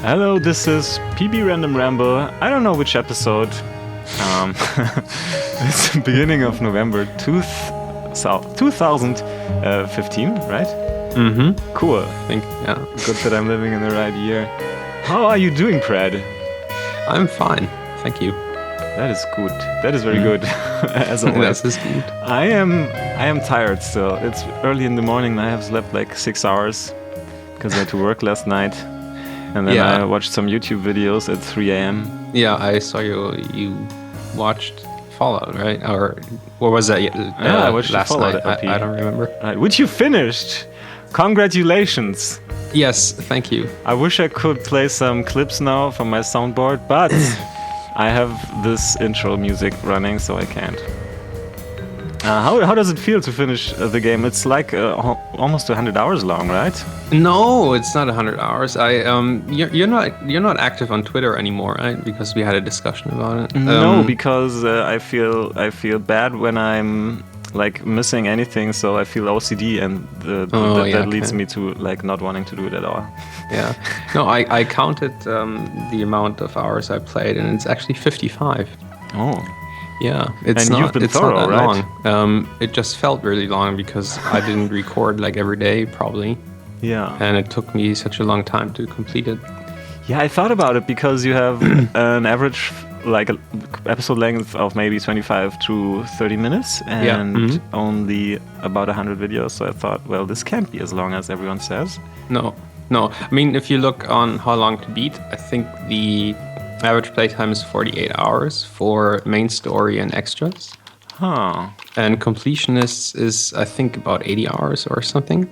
Hello, this is PB Random Ramble. I don't know which episode. It's the beginning of November 2015, right? Mm-hmm. Cool. I think, yeah. Good that I'm living in the right year. How are you doing, Pred? I'm fine, thank you. That is good. That is very good. As always. That is good. I am tired still. It's early in the morning and I have slept like 6 hours because I had to work last night. And then I watched some YouTube videos at 3 a.m. Yeah, I saw you watched Fallout, right? Or was that I watched last Fallout night? I don't remember. Right, which you finished. Congratulations. Yes, thank you. I wish I could play some clips now from my soundboard, but I have this intro music running, so I can't. How does it feel to finish the game? It's like almost 100 hours long, right? No, it's not 100 hours. You're not active on Twitter anymore, right? Because we had a discussion about it. No, because I feel bad when I'm like missing anything, so I feel OCD, and that leads me to like not wanting to do it at all. Yeah. No, I counted the amount of hours I played, and it's actually 55. Oh. Yeah, it's and not. You've been it's thorough, not that right? long. It just felt really long because I didn't record like every day, probably. Yeah. And it took me such a long time to complete it. Yeah, I thought about it because you have an average like episode length of maybe 25 to 30 minutes and only about 100 videos. So I thought, well, this can't be as long as everyone says. No. I mean, if you look on how long to beat, I think the average playtime is 48 hours for main story and extras. Huh. And completionists is, I think, about 80 hours or something.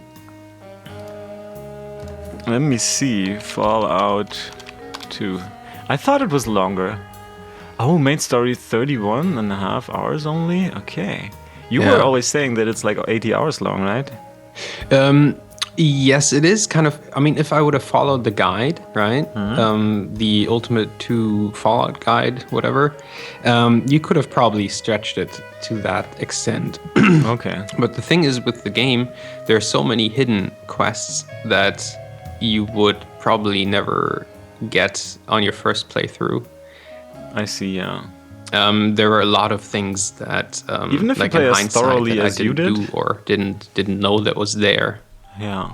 Let me see. Fallout 2. I thought it was longer. Oh, main story 31 and a half hours only? Okay. You were always saying that it's like 80 hours long, right? Yes, it is kind of. I mean, if I would have followed the guide, right, the Ultimate 2 Fallout guide, whatever, you could have probably stretched it to that extent. Okay. But the thing is, with the game, there are so many hidden quests that you would probably never get on your first playthrough. I see, yeah. There were a lot of things that, even if like you play in as hindsight, thoroughly that as I you didn't did, do or didn't know that was there. Yeah.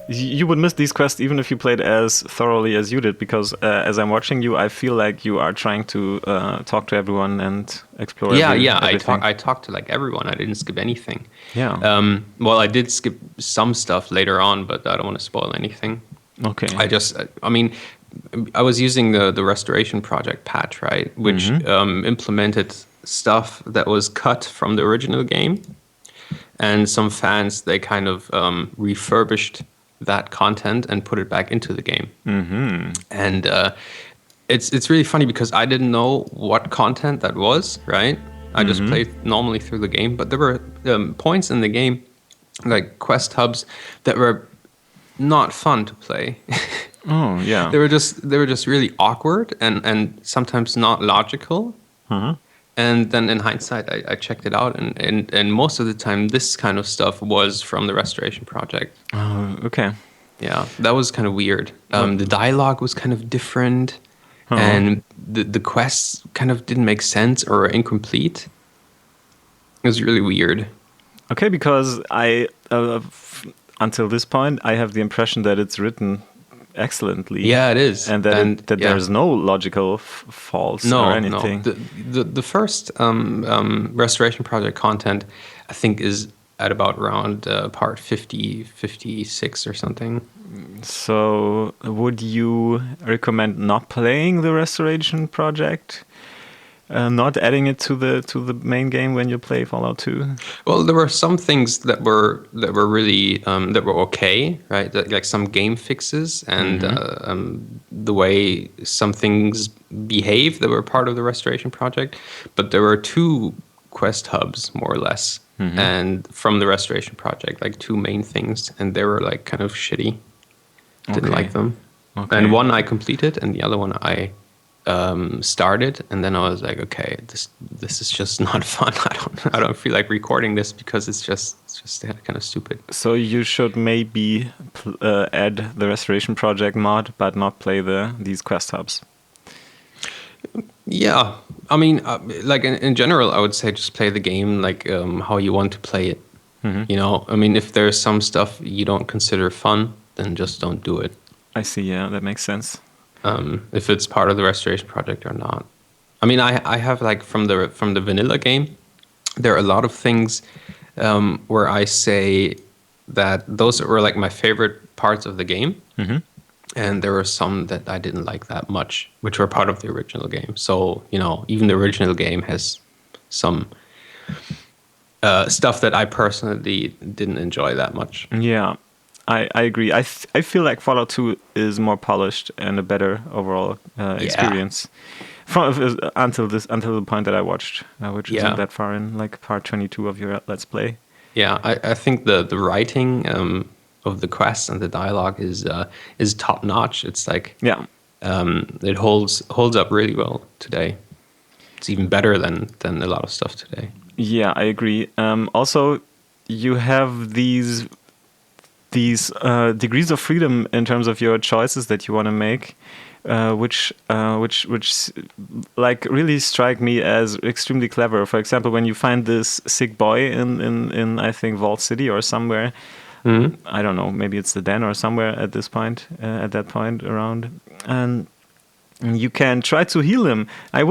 You would miss these quests even if you played as thoroughly as you did, because as I'm watching you, I feel like you are trying to talk to everyone and explore. Everything. I talked to like everyone. I didn't skip anything. Yeah. Well, I did skip some stuff later on, but I don't want to spoil anything. Okay. I mean, I was using the Restoration Project patch, right, which implemented stuff that was cut from the original game. And some fans, they kind of refurbished that content and put it back into the game. Mm-hmm. And it's really funny because I didn't know what content that was, right? I just played normally through the game, but there were points in the game, like quest hubs, that were not fun to play. Oh, yeah. They were just really awkward and sometimes not logical. Mm-hmm. And then in hindsight, I checked it out, and most of the time, this kind of stuff was from the Restoration Project. Oh, okay. Yeah, that was kind of weird. The dialogue was kind of different, and the quests kind of didn't make sense or were incomplete. It was really weird. Okay, because until this point, I have the impression that it's written excellently. Yeah, it is, and that there's no logical faults or anything. No, the first Restoration Project content, I think, is at about around part 50, 56 or something. So, would you recommend not playing the Restoration Project? Not adding it to the main game when you play Fallout 2? Well, there were some things that were really that were okay, right? Like some game fixes and the way some things behave that were part of the Restoration Project. But there were 2 quest hubs, more or less, and from the Restoration Project, like 2 main things, and they were like kind of shitty. Didn't like them. Okay. And one I completed, and the other one I started, and then I was like, okay, this is just not fun. I don't feel like recording this because it's just kind of stupid. So you should maybe add the restoration project mod, but not play these quest hubs. Yeah, I mean, like in general, I would say just play the game like how you want to play it. You know, I mean, if there's some stuff you don't consider fun, then just don't do it. I see. Yeah, that makes sense. If it's part of the restoration project or not. I mean, I have like from the vanilla game, there are a lot of things where I say that those were like my favorite parts of the game, and there were some that I didn't like that much, which were part of the original game. So you know, even the original game has some stuff that I personally didn't enjoy that much. Yeah, I agree. I feel like Fallout 2 is more polished and a better overall experience. Until the point that I watched, which isn't that far in, like part 22 of your Let's Play. Yeah, I think the writing of the quests and the dialogue is top notch. It's like it holds up really well today. It's even better than a lot of stuff today. Yeah, I agree. Also, you have these degrees of freedom in terms of your choices that you want to make, which like really strike me as extremely clever. For example, when you find this sick boy in I think Vault City or somewhere, I don't know, maybe it's the den or somewhere at that point around, and you can try to heal him. I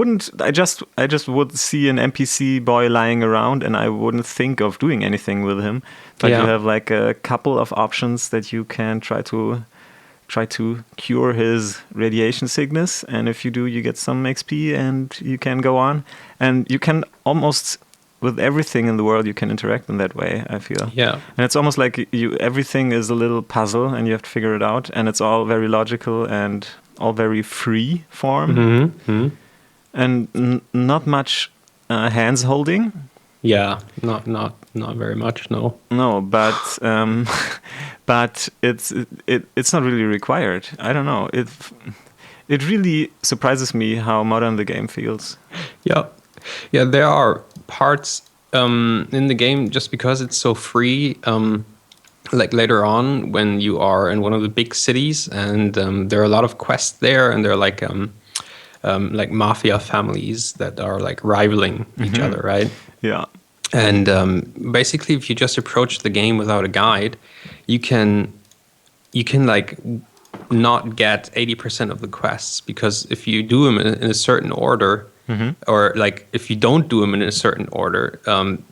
just would see an NPC boy lying around and I wouldn't think of doing anything with him. But you have like a couple of options that you can try to cure his radiation sickness, and if you do, you get some XP and you can go on. And you can almost, with everything in the world, you can interact in that way, I feel. Yeah. And it's almost like everything is a little puzzle and you have to figure it out, and it's all very logical and all very free form, and not much hands holding. Yeah, not very much. No. No, but but it's not really required. I don't know. It really surprises me how modern the game feels. Yeah, there are parts in the game just because it's so free. Like later on, when you are in one of the big cities, and there are a lot of quests there, and they're like mafia families that are like rivaling each other, right? Yeah. And basically, if you just approach the game without a guide, you can like not get 80% of the quests, because if you do them in a certain order, or like if you don't do them in a certain order,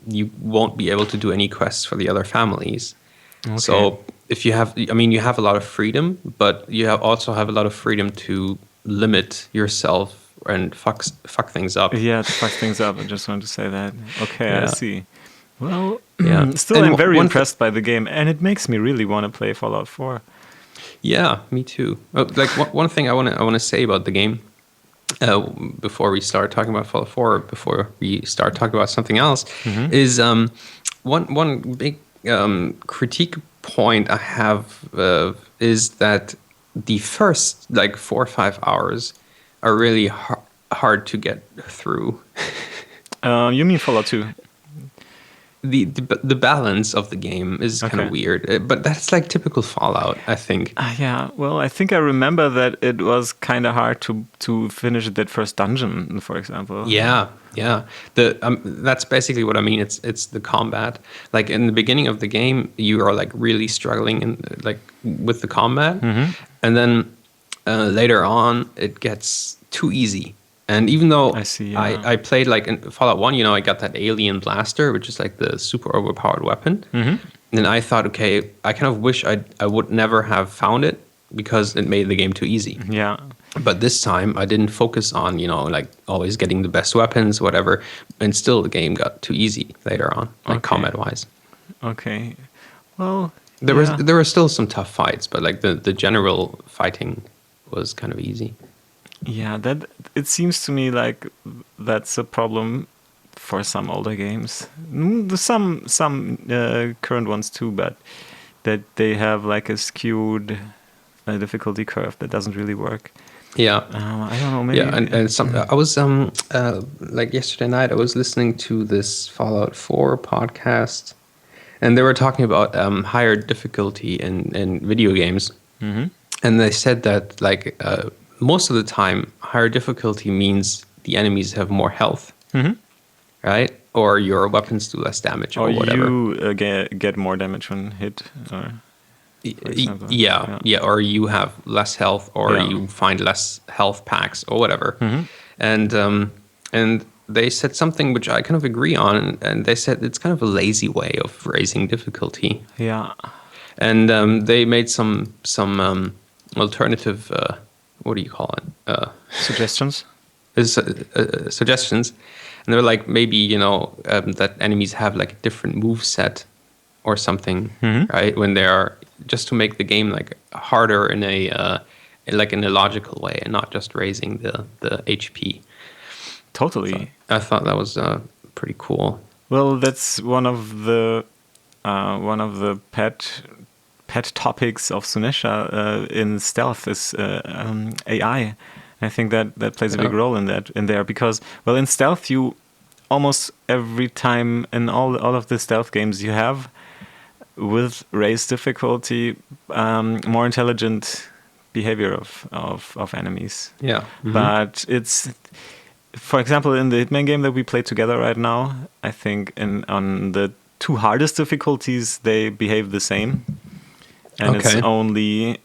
you won't be able to do any quests for the other families. Okay. So if you have a lot of freedom, but you also have a lot of freedom to limit yourself and fuck things up. Yeah, to fuck things up. I just wanted to say that. Okay, Yeah. I see. Well, Yeah. still, I'm very impressed by the game, and it makes me really want to play Fallout 4. Yeah, me too. Like one thing I want to say about the game, before we start talking about Fallout 4, before we start talking about something else, is one big critique point I have is that the first like 4 or 5 hours are really hard to get through. You mean Fallout 2? The balance of the game is kind of weird, but that's like typical Fallout, I think. Yeah, well, I think I remember that it was kind of hard to finish that first dungeon, for example. Yeah. That's basically what I mean. It's the combat. Like in the beginning of the game, you are like really struggling with the combat, and then later on it gets too easy. And even though I played like in Fallout 1, I got that alien blaster, which is like the super overpowered weapon. And I thought, okay, I kind of wish I would never have found it because it made the game too easy. Yeah. But this time I didn't focus on, like always getting the best weapons, whatever. And still the game got too easy later on, like combat wise. Okay. Well, there were still some tough fights, but like the general fighting was kind of easy. Yeah, that it seems to me like that's a problem for some older games. Some current ones too, but that they have like a skewed difficulty curve that doesn't really work. Yeah. I don't know. Maybe. Yeah, and some I was like yesterday night I was listening to this Fallout 4 podcast, and they were talking about higher difficulty in video games, and they said that like most of the time higher difficulty means the enemies have more health, right? Or your weapons do less damage, or whatever. you get more damage when hit. Or, for example. Yeah, or you have less health, or Yeah. you find less health packs, or whatever. And they said something which I kind of agree on, and they said it's kind of a lazy way of raising difficulty. Yeah. And they made some alternative, what do you call it? Suggestions. Suggestions, and they're like maybe that enemies have like a different move set or something, right? When they are, just to make the game like harder in a logical way, and not just raising the HP. Totally. I thought that was pretty cool. Well, that's one of the pet topics of Sunesha in stealth is AI. I think that plays a big role in there because, well, in stealth you almost every time in all of the stealth games you have with raised difficulty more intelligent behavior of enemies. Yeah. But it's, for example, in the Hitman game that we play together right now, I think on the two hardest difficulties they behave the same, and it's only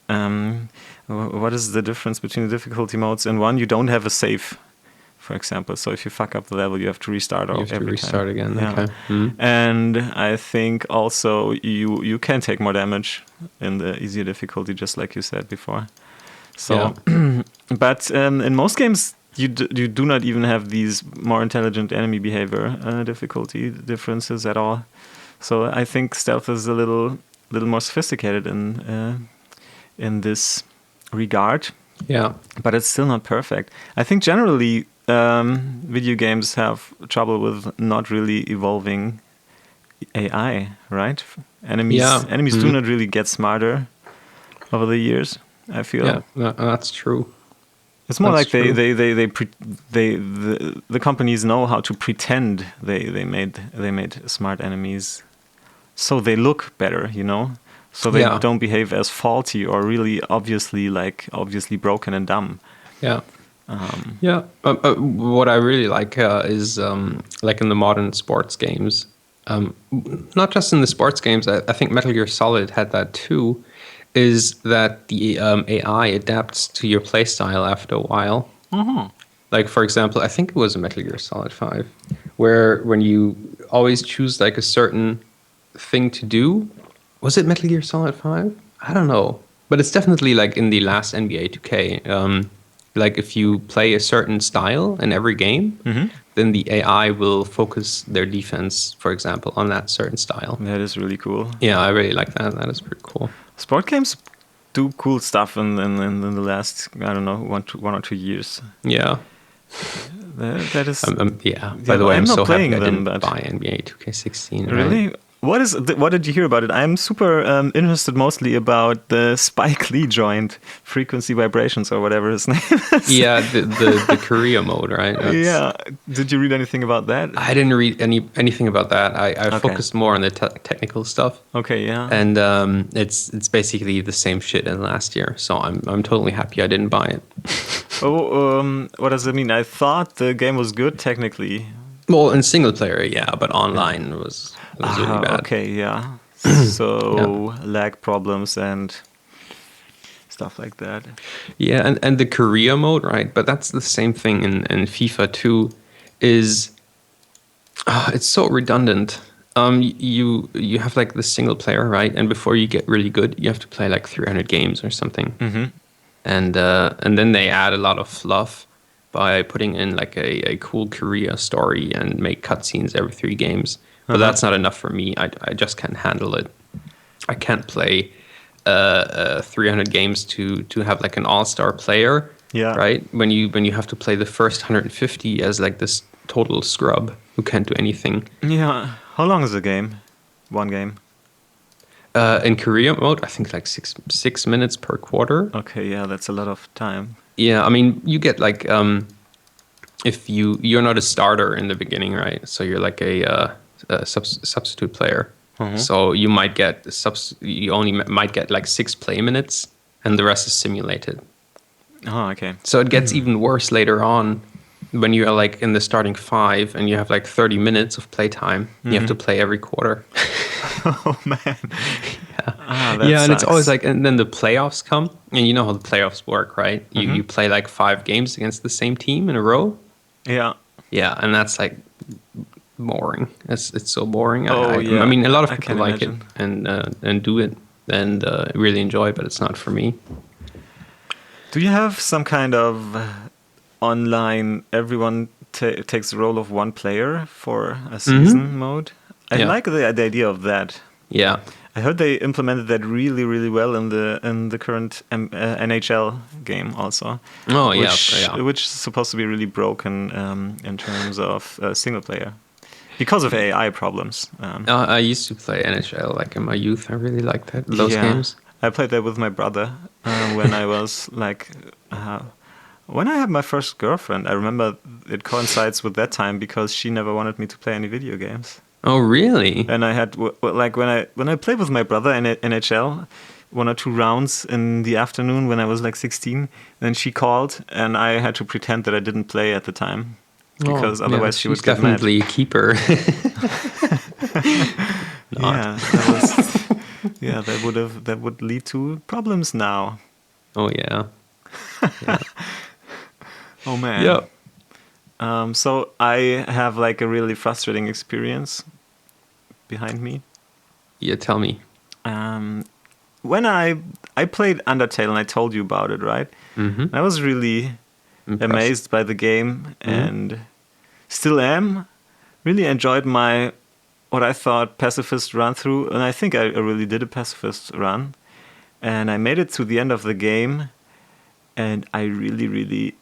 what is the difference between the difficulty modes? In one, you don't have a save, for example. So if you fuck up the level, you have to restart. You have to restart again. Yeah. Okay. And I think also you can take more damage in the easier difficulty, just like you said before. So, but in most games, you do not even have these more intelligent enemy behavior difficulty differences at all. So I think stealth is a little more sophisticated in this regard. Yeah. But it's still not perfect. I think generally video games have trouble with not really evolving AI, right? Enemies do not really get smarter over the years, I feel. Yeah, that's true. It's more like the companies know how to pretend they made smart enemies, so they look better, so they don't behave as faulty or really obviously broken and dumb. Yeah. What I really like is like in the modern sports games, not just in the sports games. I think Metal Gear Solid had that too. Is that the AI adapts to your playstyle after a while? Like, for example, I think it was a Metal Gear Solid 5, where when you always choose like a certain thing to do, was it Metal Gear Solid 5? I don't know, but it's definitely like in the last NBA 2K. Like if you play a certain style in every game, then the AI will focus their defense, for example, on that certain style. That is really cool. Yeah, I really like that. That is pretty cool. Sport games do cool stuff in the last, I don't know, one or 2 years. Yeah. That is. By the way, I'm so happy I them, didn't buy NBA 2K16. Really? Right? What did you hear about it? I'm super interested mostly about the Spike Lee joint, frequency vibrations or whatever his name is. Yeah, the Korea mode, right? Yeah. Did you read anything about that? I didn't read anything about that. I focused more on the technical stuff. Okay, yeah. And it's basically the same shit as last year. So I'm totally happy I didn't buy it. What does it mean? I thought the game was good technically. Well, in single player, yeah, but online it was really bad. Okay, yeah. So lag problems and stuff like that. Yeah, and the Korea mode, right? But that's the same thing in FIFA 2. Is it's so redundant. You have like the single player, right? And before you get really good, you have to play like 300 games or something. And then they add a lot of fluff by putting in like a cool Korea story and make cutscenes every 3 games. But that's not enough for me. I just can't handle it. I can't play 300 games to have like an all-star player. Yeah. Right. When you have to play the first 150 as like this total scrub who can't do anything. Yeah. How long is the game? One game. In Korea mode, I think like six minutes per quarter. Okay. Yeah, that's a lot of time. Yeah, I mean, you get like if you're not a starter in the beginning, right? So you're like a substitute player. So you might get you only might get like 6 play minutes, and the rest is simulated. Oh, okay. So it gets even worse later on when you are like in the starting 5 and you have like 30 minutes of playtime. You have to play every quarter. Oh man. Ah, that Yeah, and it's always sucks. like, and then the playoffs come, and you know how the playoffs work, right? You play like 5 games against the same team in a row. Yeah. Yeah, and that's like boring. It's so boring. Oh I yeah. mean, a lot of I people can like it imagine. and do it and really enjoy, but it's not for me. Do you have some kind of online everyone takes the role of one player for a season mode? I Yeah. like the idea of that. Yeah. I heard they implemented that really, really well in the current NHL game also, Oh yeah. which is supposed to be really broken in terms of single player because of AI problems. I used to play NHL like in my youth. I really liked those Yeah, games. I played that with my brother when I was like. When I had my first girlfriend, I remember it coincides with that time because she never wanted me to play any video games. Oh really? And I had like when I played with my brother in NHL, 1 or 2 rounds in the afternoon when I was like 16. Then she called, and I had to pretend that I didn't play at the time because Oh yeah, otherwise she she's would get mad. definitely a keeper. Not. Yeah, that was yeah that would lead to problems now. Oh yeah. Yeah. Oh Yeah. man. So I have like a really frustrating experience behind me. Yeah. Tell me. Um, when I played Undertale and I told you about it, right? Mm-hmm. I was really Impressed. amazed by the game and still am. Really enjoyed my what I thought pacifist run through, and I think I really did a pacifist run. And I made it to the end of the game, and I really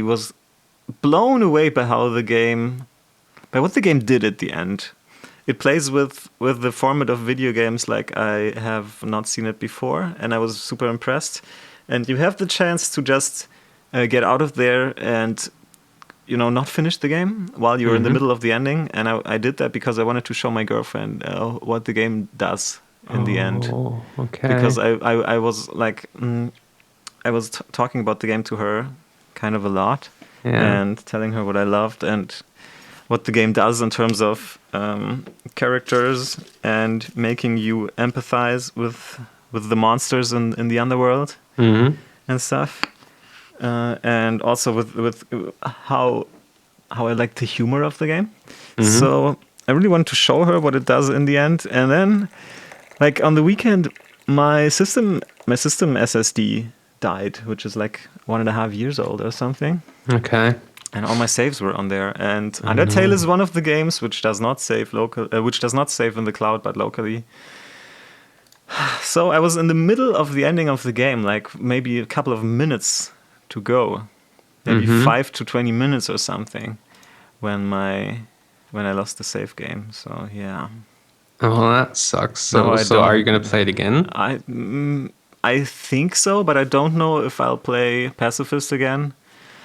was blown away by what the game did at the end. It plays with the format of video games like I have not seen it before, and I was super impressed. And you have the chance to just get out of there and not finish the game while you're in the middle of the ending. And I did that because I wanted to show my girlfriend what the game does in the end. Oh, okay. Because I was like I was talking about the game to her kind of a lot and telling her what I loved and what the game does in terms of characters and making you empathize with the monsters in the underworld and stuff, and also with how I like the humor of the game. So I really wanted to show her what it does in the end, and then like on the weekend, my system SSD died, which is like 1.5 years old or something. Okay. And all my saves were on there. And Undertale is one of the games which does not save which does not save in the cloud, but locally. So I was in the middle of the ending of the game, like maybe a couple of minutes to go, maybe 5 to 20 minutes or something, when I lost the save game. So yeah. Oh, that sucks. No, I So are you don't. gonna play it again? I think so, but I don't know if I'll play Pacifist again.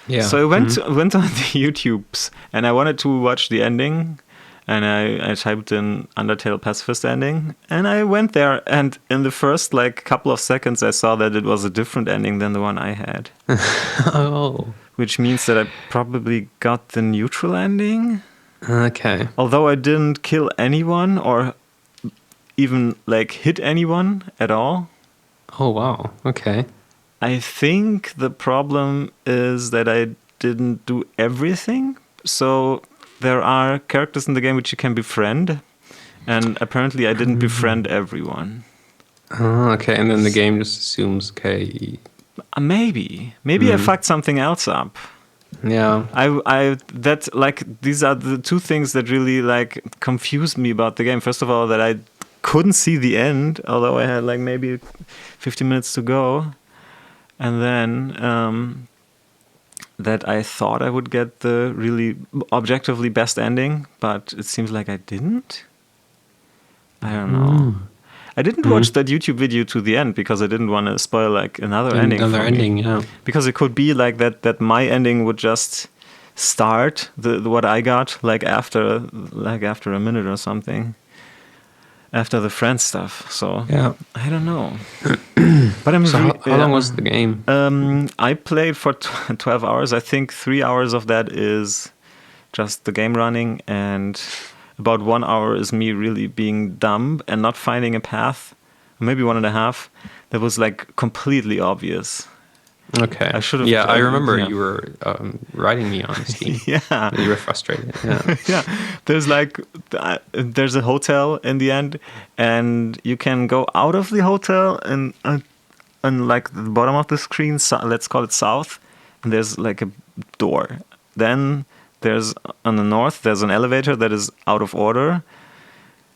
Yeah. So I went on the YouTubes and I wanted to watch the ending, and I typed in Undertale Pacifist ending, and I went there, and in the first like couple of seconds I saw that it was a different ending than the one I had. Oh. Which means that I probably got the neutral ending. Okay. Although I didn't kill anyone or even like hit anyone at all. Oh wow. Okay. I think the problem is that I didn't do everything. So there are characters in the game which you can befriend, and apparently I didn't befriend everyone. Oh, okay. And then the game just assumes, okay. Maybe I fucked something else up. Yeah. These are the two things that really like confused me about the game. First of all, that I couldn't see the end, although I had like maybe 15 minutes to go. And then that I thought I would get the really objectively best ending, but it seems like I didn't. I don't know. I didn't watch that YouTube video to the end because I didn't want to spoil like another ending. Another for ending, me. yeah. Because it could be like that my ending would just start the what I got like after a minute or something. After the friend stuff. So Yeah. I don't know. But I'm So how long was the game? I played for 12 hours. I think 3 hours of that is just the game running, and about 1 hour is me really being dumb and not finding a path. Maybe 1.5. That was like completely obvious. Okay. I should have. Yeah, I remember yeah. you were writing me on Steam. Yeah. You were frustrated. Yeah. Yeah, there's a hotel in the end, and you can go out of the hotel and like the bottom of the screen, let's call it south, and there's like a door. Then there's on the north there's an elevator that is out of order,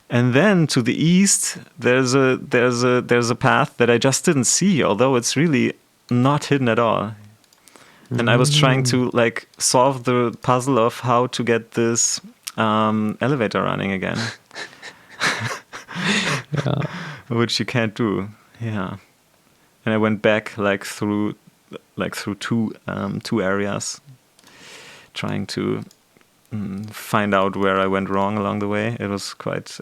and then to the east there's a path that I just didn't see, although it's really not hidden at all. And I was trying to like solve the puzzle of how to get this elevator running again, Yeah. which you can't do. Yeah, and I went back like through two areas, trying to find out where I went wrong along the way. It was quite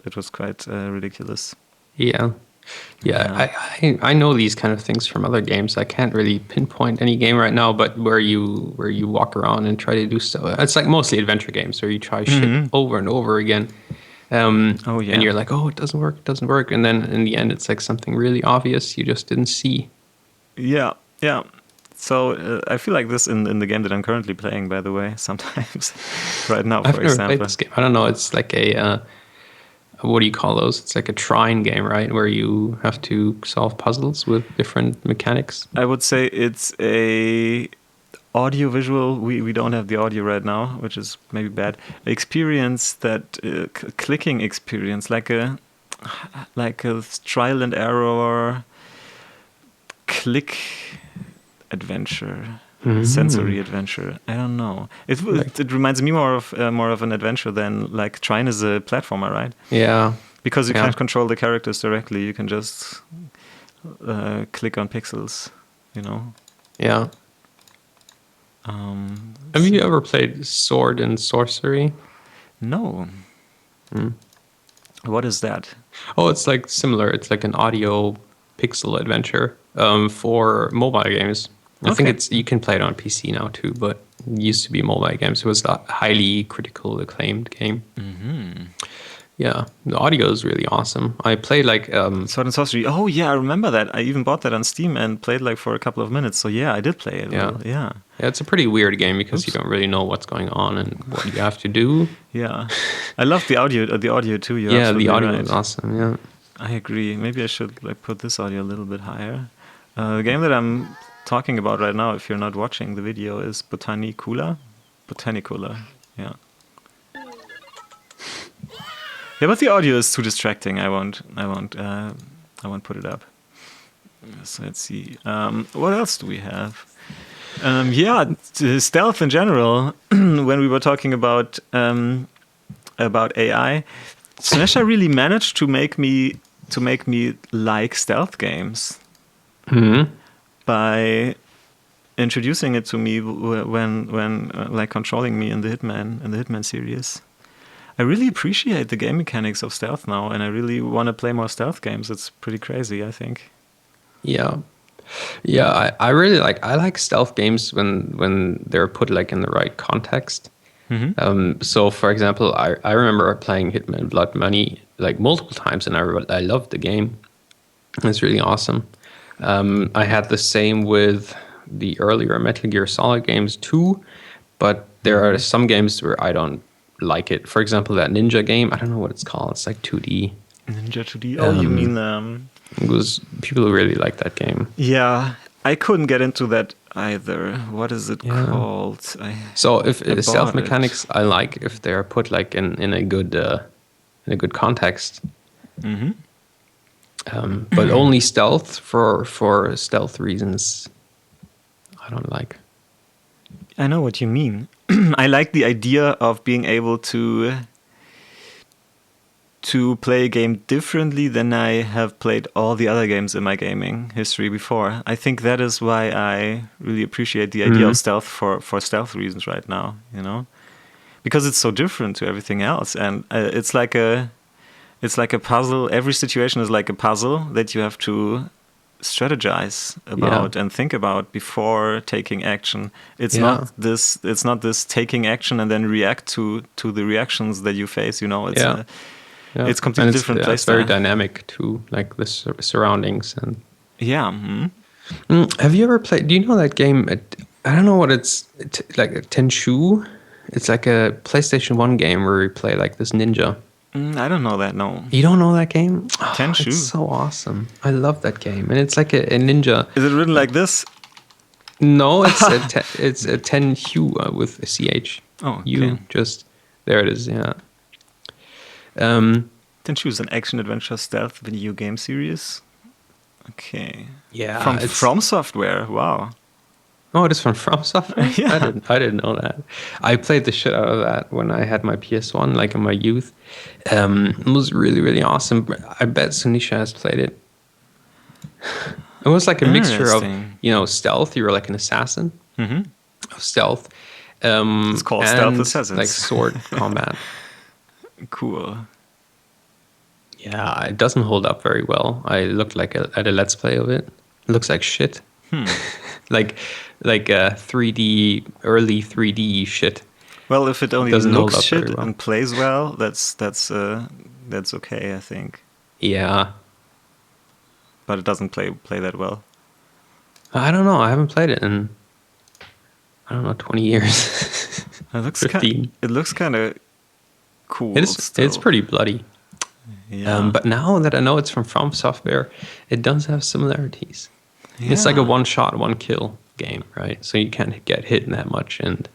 ridiculous. Yeah. Yeah, I know these kind of things from other games. I can't really pinpoint any game right now, but where you walk around and try to do stuff. It's like mostly adventure games where you try shit over and over again. And you're like, oh, it doesn't work. And then in the end, it's like something really obvious you just didn't see. Yeah. So I feel like this in the game that I'm currently playing, by the way, sometimes right now, for I've never example. played this game. I don't know. It's like a... what do you call those? It's like a trine game, right? Where you have to solve puzzles with different mechanics. I would say it's a audio-visual. We don't have the audio right now, which is maybe bad. Experience that clicking experience, like a trial and error click adventure. Sensory adventure. I don't know. It reminds me more of an adventure than like Trine is a platformer, right? Yeah. Because you can't control the characters directly. You can just click on pixels, you know. Yeah. Have you ever played Sword and Sorcery? No. What is that? Oh, it's like similar. It's like an audio pixel adventure for mobile games. I think you can play it on PC now too, but it used to be mobile games. It was a highly critical acclaimed game. Yeah, the audio is really awesome. I played like Sword and Sorcery. Oh yeah, I remember that. I even bought that on Steam and played like for a couple of minutes. So yeah, I did play it. Yeah. Yeah, it's a pretty weird game because you don't really know what's going on and what you have to do. Yeah, I love the audio. The audio too. Yeah, the audio is awesome. Yeah, I agree. Maybe I should like put this audio a little bit higher. The game that I'm talking about right now, if you're not watching the video, is Botanicula. Yeah. Yeah, but the audio is too distracting. I won't put it up. So let's see. What else do we have? Stealth in general. When we were talking about AI, Sunesha really managed to make me like stealth games. By introducing it to me when like controlling me in the Hitman series. I really appreciate the game mechanics of stealth now, and I really want to play more stealth games. It's pretty crazy, I think. Yeah, I really like stealth games when they're put like in the right context. So, for example, I remember playing Hitman Blood Money like multiple times, and I loved the game. It's really awesome. I had the same with the earlier Metal Gear Solid games too, but there are some games where I don't like it. For example, that Ninja game, I don't know what it's called. It's like 2D. Ninja 2D? Oh, you mean... It was people really like that game. Yeah, I couldn't get into that either. What is it called? So if stealth mechanics, I like if they're put like in a good context. But only stealth for stealth reasons, I don't like. I know what you mean. I like the idea of being able to to play a game differently than I have played all the other games in my gaming history before. I think that is why I really appreciate the idea of stealth for stealth reasons right now, you know? Because it's so different to everything else, and it's like a puzzle. Every situation is like a puzzle that you have to strategize about and think about before taking action. It's not this taking action and then react to the reactions that you face, you know. It's it's completely different place. It's very dynamic too, like the surroundings and Have you ever played, do you know that game, I don't know what it's like, Tenchu? It's like a PlayStation 1 game where you play like this ninja. I don't know that, no. You don't know that game? Tenchu. It's so awesome. I love that game. And it's like a ninja. Is it written like this? No, it's a Tenchu with a CH. Oh, okay. You just, there it is, yeah. Tenchu is an action-adventure stealth video game series. Okay. Yeah. From Software, wow. Oh, it is from Software? Yeah. I didn't know that. I played the shit out of that when I had my PS1, like in my youth. It was really, really awesome. I bet Sunesha has played it. It was like a mixture of, you know, stealth. You were like an assassin of stealth. It's called Stealth Assassins. Like sword combat. Cool. Yeah, it doesn't hold up very well. I looked like at a Let's Play of it. It looks like shit. like 3D, early 3D shit. Well, if it only looks shit well. and plays well, that's okay, I think. Yeah. But it doesn't play that well. I don't know. I haven't played it in, I don't know, 20 years. It looks 15. It looks kind of cool. It's pretty bloody. Yeah. But now that I know it's from Software, it does have similarities. Yeah. It's like a one-shot, one-kill game, right? So you can't get hit that much, and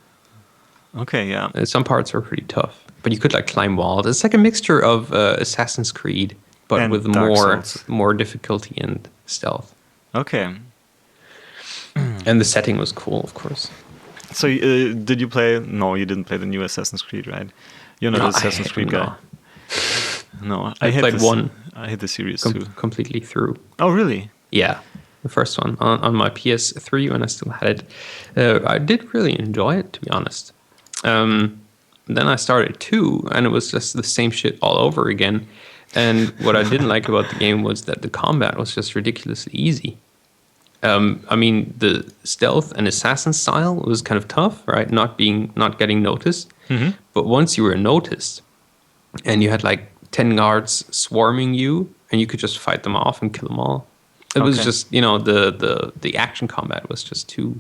okay, yeah. Some parts are pretty tough, but you could like climb walls. It's like a mixture of Assassin's Creed, but and with more difficulty and stealth. Okay. And the setting was cool, of course. So did you play? No, you didn't play the new Assassin's Creed, right? You're not an Assassin's Creed guy. No, I played one. I hate the series too. Completely through. Oh, really? Yeah, the first one on my PS3 when I still had it. I did really enjoy it, to be honest. Then I started 2, and it was just the same shit all over again. And what I didn't like about the game was that the combat was just ridiculously easy. I mean, the stealth and assassin style was kind of tough, right? Not getting noticed. But once you were noticed, and you had like 10 guards swarming you, and you could just fight them off and kill them all. It was just, you know, the action combat was just too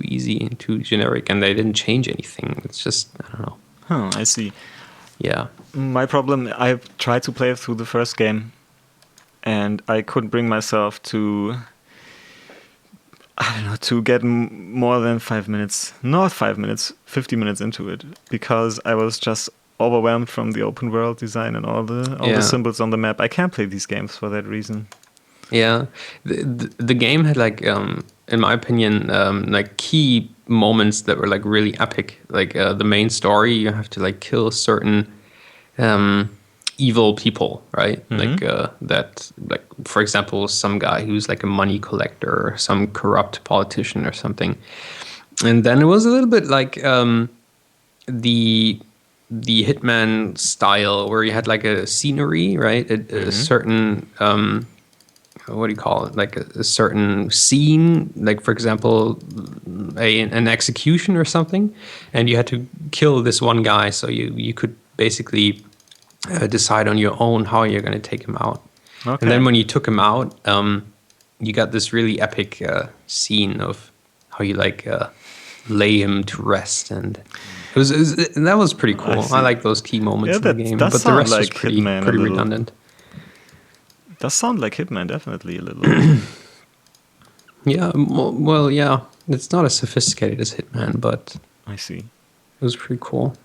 easy and too generic, and they didn't change anything. It's just, I don't know. Huh, I see. Yeah. My problem, I tried to play through the first game, and I couldn't bring myself to, I don't know, to get more than 5 minutes, not 5 minutes, 50 minutes into it, because I was just overwhelmed from the open world design and all the symbols on the map. I can't play these games for that reason. Yeah, the game had like, in my opinion, like key moments that were like really epic. Like the main story, you have to like kill certain evil people, right? Like that, like for example, some guy who's like a money collector or some corrupt politician or something. And then it was a little bit like the Hitman style, where you had like a scenery, right? A certain what do you call it? Like a certain scene, like for example, an execution or something, and you had to kill this one guy. So you could basically decide on your own how you're going to take him out. Okay. And then when you took him out, you got this really epic scene of how you like lay him to rest, and that was pretty cool. I like those key moments in the game, but the rest was pretty redundant. Does sound like Hitman, definitely a little. Yeah, well, yeah. It's not as sophisticated as Hitman, but I see. It was pretty cool.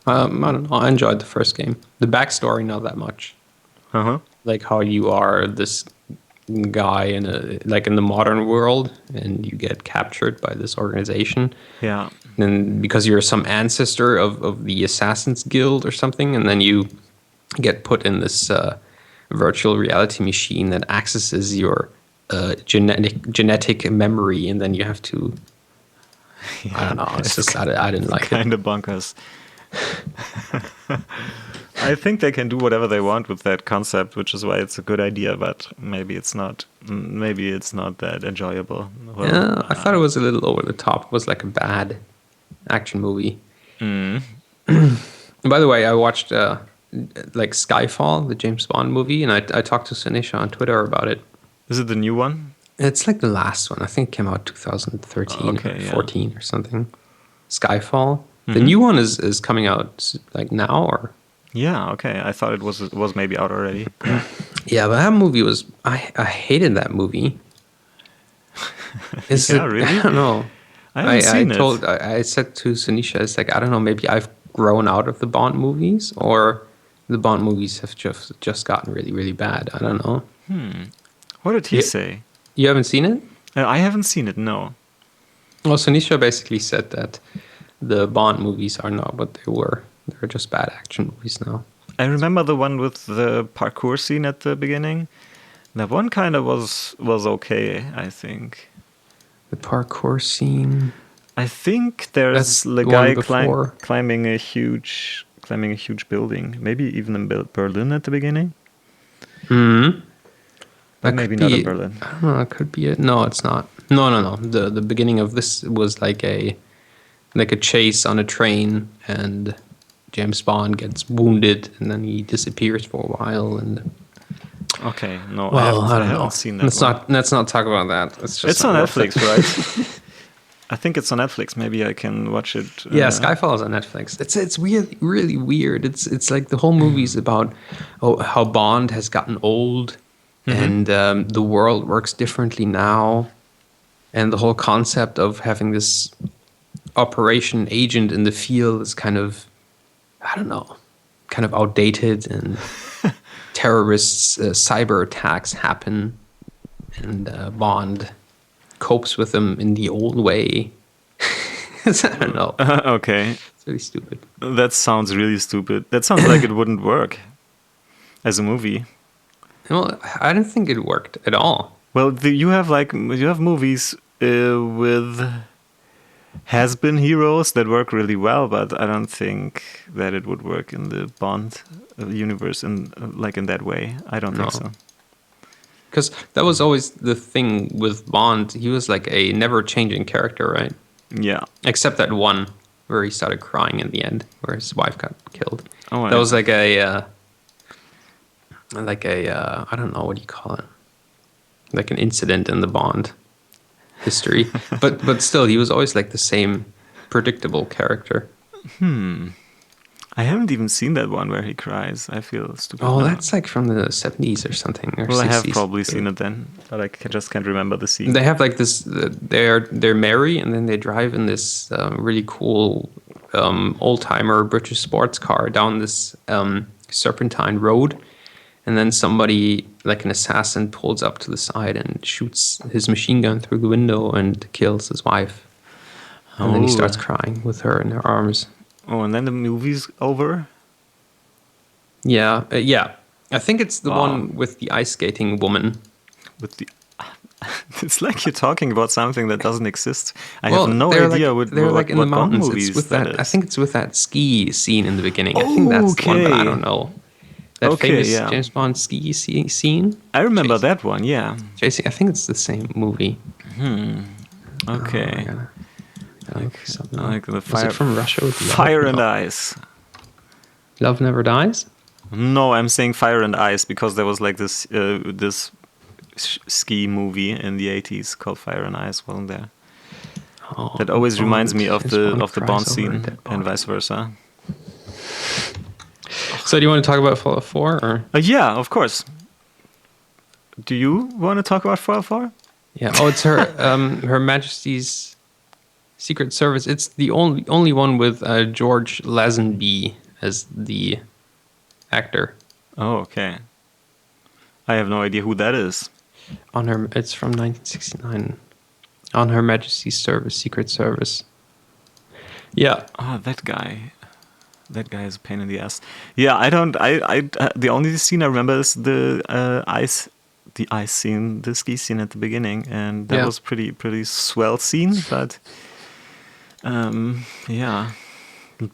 I don't know. I enjoyed the first game. The backstory, not that much. Like how you are this guy in the modern world, and you get captured by this organization. Yeah. And because you're some ancestor of the Assassin's Guild or something, and then you get put in this virtual reality machine that accesses your genetic memory, and then you have to. I don't know. It's just I didn't like it. Kind of bonkers. I think they can do whatever they want with that concept, which is why it's a good idea. But maybe it's not. Maybe it's not that enjoyable. Well, Yeah, I thought it was a little over the top. It was like a bad action movie. By the way, I watched like Skyfall, the James Bond movie, and I talked to Sunesha on Twitter about it. Is it the new one? It's like the last one. I think it came out 2013 or 14 or something. Skyfall. The new one is coming out like now, or yeah. Okay, I thought it was maybe out already. yeah, but that movie was. I hated that movie. Really? I don't know. I haven't seen it. I said to Sunesha, it's like, I don't know, maybe I've grown out of the Bond movies, or the Bond movies have just gotten really, really bad. I don't know. What did he say? You haven't seen it? I haven't seen it, no. Well, Sunesha basically said that the Bond movies are not what they were. They're just bad action movies now. I remember the one with the parkour scene at the beginning. That one kind of was okay, I think. The parkour scene. I think there's the guy climbing a huge building. Maybe even in Berlin at the beginning. But maybe not in Berlin. I don't know. It could be it. No, it's not. No. The beginning of this was like a chase on a train, and James Bond gets wounded, and then he disappears for a while. And okay, no, well, I haven't seen that. Let's not talk about that. It's on Netflix, right? I think it's on Netflix. Maybe I can watch it. Yeah, Skyfall is on Netflix. It's really, really weird. It's like the whole movie's about how Bond has gotten old, and the world works differently now, and the whole concept of having this operation agent in the field is kind of, I don't know, kind of outdated, and terrorists, cyber attacks happen, and Bond copes with them in the old way. I don't know. Okay. It's really stupid. That sounds really stupid. That sounds like it wouldn't work as a movie. Well, I don't think it worked at all. Well, you have movies with has-been heroes that work really well, but I don't think that it would work in the Bond universe in that way. I don't think so. Because that was always the thing with Bond. He was like a never-changing character, right? Yeah. Except that one where he started crying in the end, where his wife got killed. Oh, that was like a I don't know, what do you call it? Like an incident in the Bond history. but still, he was always like the same predictable character. I haven't even seen that one where he cries. I feel stupid. Oh, now. that's like from the 70s or something. Or well, 60s. I have probably seen it then, but I just can't remember the scene. They have like this. They're married, and then they drive in this really cool old timer British sports car down this serpentine road, and then somebody, like an assassin, pulls up to the side and shoots his machine gun through the window and kills his wife. And then he starts crying with her in her arms. Oh, and then the movie's over? Yeah. I think it's the one with the ice skating woman. With the... It's like you're talking about something that doesn't exist. I have no idea what they're like in the mountains. movies it's with that that. is. I think it's with that ski scene in the beginning. I think that's the one, but I don't know. That famous James Bond ski scene. I remember that one. Yeah. Chasing. I think it's the same movie. Okay. Like the fire. Was it from Russia? Fire and Ice. Love Never Dies? No, I'm saying Fire and Ice because there was like this ski movie in the 80s called Fire and Ice, wasn't there? Oh, that always reminds me of the Bond scene and vice versa. So do you want to talk about Fallout 4? Or? Yeah, of course. Do you want to talk about Fallout 4? Yeah. Oh, it's her Her Majesty's Secret Service. It's the only one with George Lazenby as the actor. Oh, okay. I have no idea who that is. It's from 1969. On Her Majesty's Secret Service. Yeah. Oh, that guy. that guy is a pain in the ass. Yeah, I don't. The only scene I remember is the ice scene, the ski scene at the beginning, and that Yeah. was pretty swell scene. But yeah,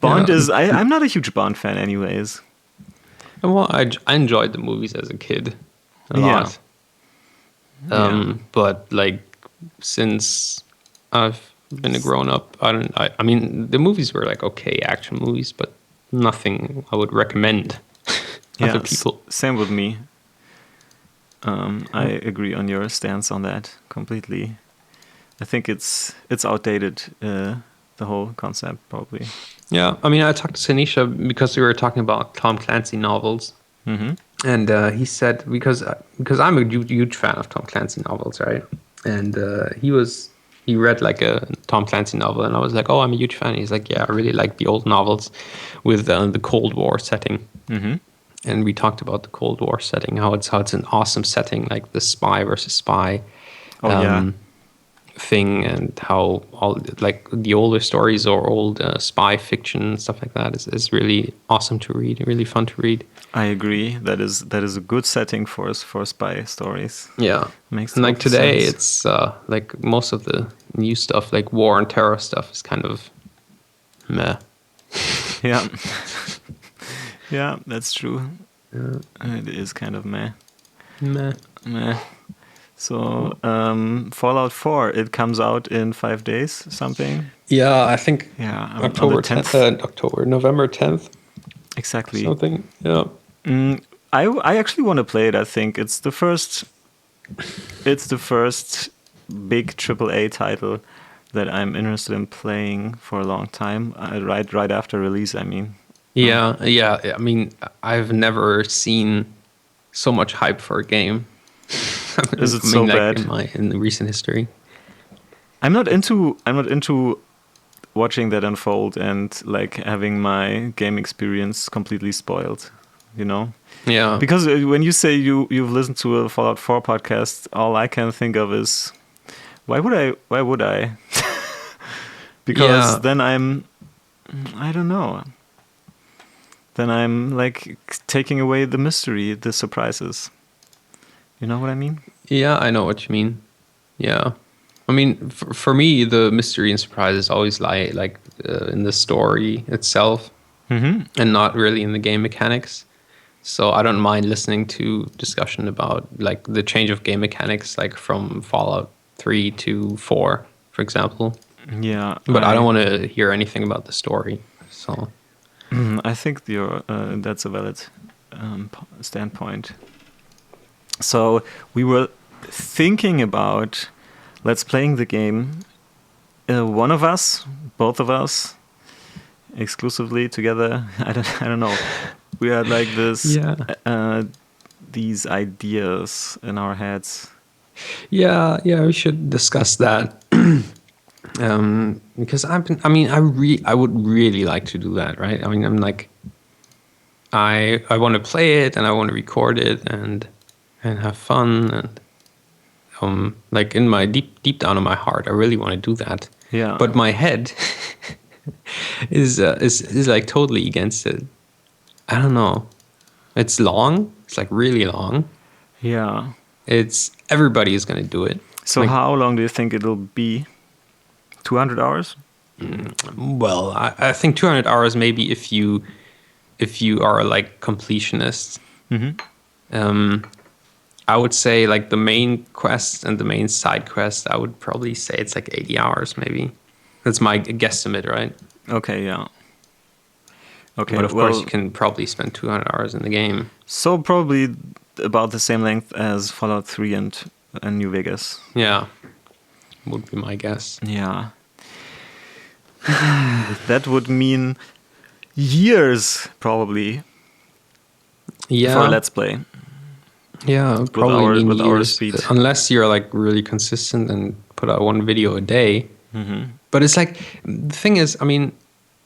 Bond Yeah. is. I'm not a huge Bond fan, anyways. Well, I enjoyed the movies as a kid a Yeah. lot. But like since I've been a grown up, I mean, the movies were like okay action movies, but nothing I would recommend other people. Same with me. I agree on your stance on that completely. I think it's outdated. The whole concept, probably. Yeah, I mean, I talked to Sunesha because we were talking about Tom Clancy novels, and he said because I'm a huge fan of Tom Clancy novels, right? And he read like a Tom Clancy novel, and I was like, oh, I'm a huge fan. He's like, yeah, I really like the old novels with the Cold War setting. And we talked about the Cold War setting, how it's an awesome setting, like the spy versus spy. Thing, and how all like the older stories or old spy fiction and stuff like that is really awesome to read, really fun to read. I agree. That is a good setting for spy stories. Yeah, Makes and like today, sense. it's like most of the new stuff, like war and terror stuff, is kind of meh. Yeah, yeah, that's true. It is kind of meh. Meh. So Fallout 4, it comes out in 5 days, something. Yeah, I think October 10th. November 10th. Exactly. Something. Yeah. I actually want to play it. I think it's the first big AAA title that I'm interested in playing for a long time. Right after release, I mean. Yeah. I mean, I've never seen so much hype for a game. Is it so bad in the recent history? I'm not into watching that unfold and like having my game experience completely spoiled, you know? Yeah. Because when you say you've listened to a Fallout 4 podcast, all I can think of is why would I? Because then I don't know. Then I'm like taking away the mystery, the surprises. You know what I mean? Yeah, I know what you mean. Yeah. I mean, for me, the mystery and surprises always lie like in the story itself and not really in the game mechanics. So I don't mind listening to discussion about like the change of game mechanics, like from Fallout 3 to 4, for example. Yeah. But I don't want to hear anything about the story. So I think that's a valid standpoint. So we were thinking about let's playing the game. One of us, both of us, exclusively together. I don't know. We had like this, these ideas in our heads. Yeah, we should discuss that. Because I would really like to do that, right? I mean, I'm like, I want to play it and I want to record it and have fun and like in my deep down in my heart, I really want to do that. Yeah. But my head is like totally against it. I don't know. It's long. It's like really long. Yeah. Everybody is going to do it. So like, how long do you think it'll be? 200 hours? Well, I think 200 hours maybe if you are like completionist. I would say like the main quest and the main side quest, I would probably say it's like 80 hours maybe. That's my guesstimate, right? Okay, yeah. Okay, but of course you can probably spend 200 hours in the game. So probably about the same length as Fallout 3 and New Vegas. Yeah, would be my guess. Yeah. That would mean years probably. Yeah. For a Let's Play. Yeah, probably with our speed. Unless you're like really consistent and put out one video a day. But it's like, the thing is, I mean,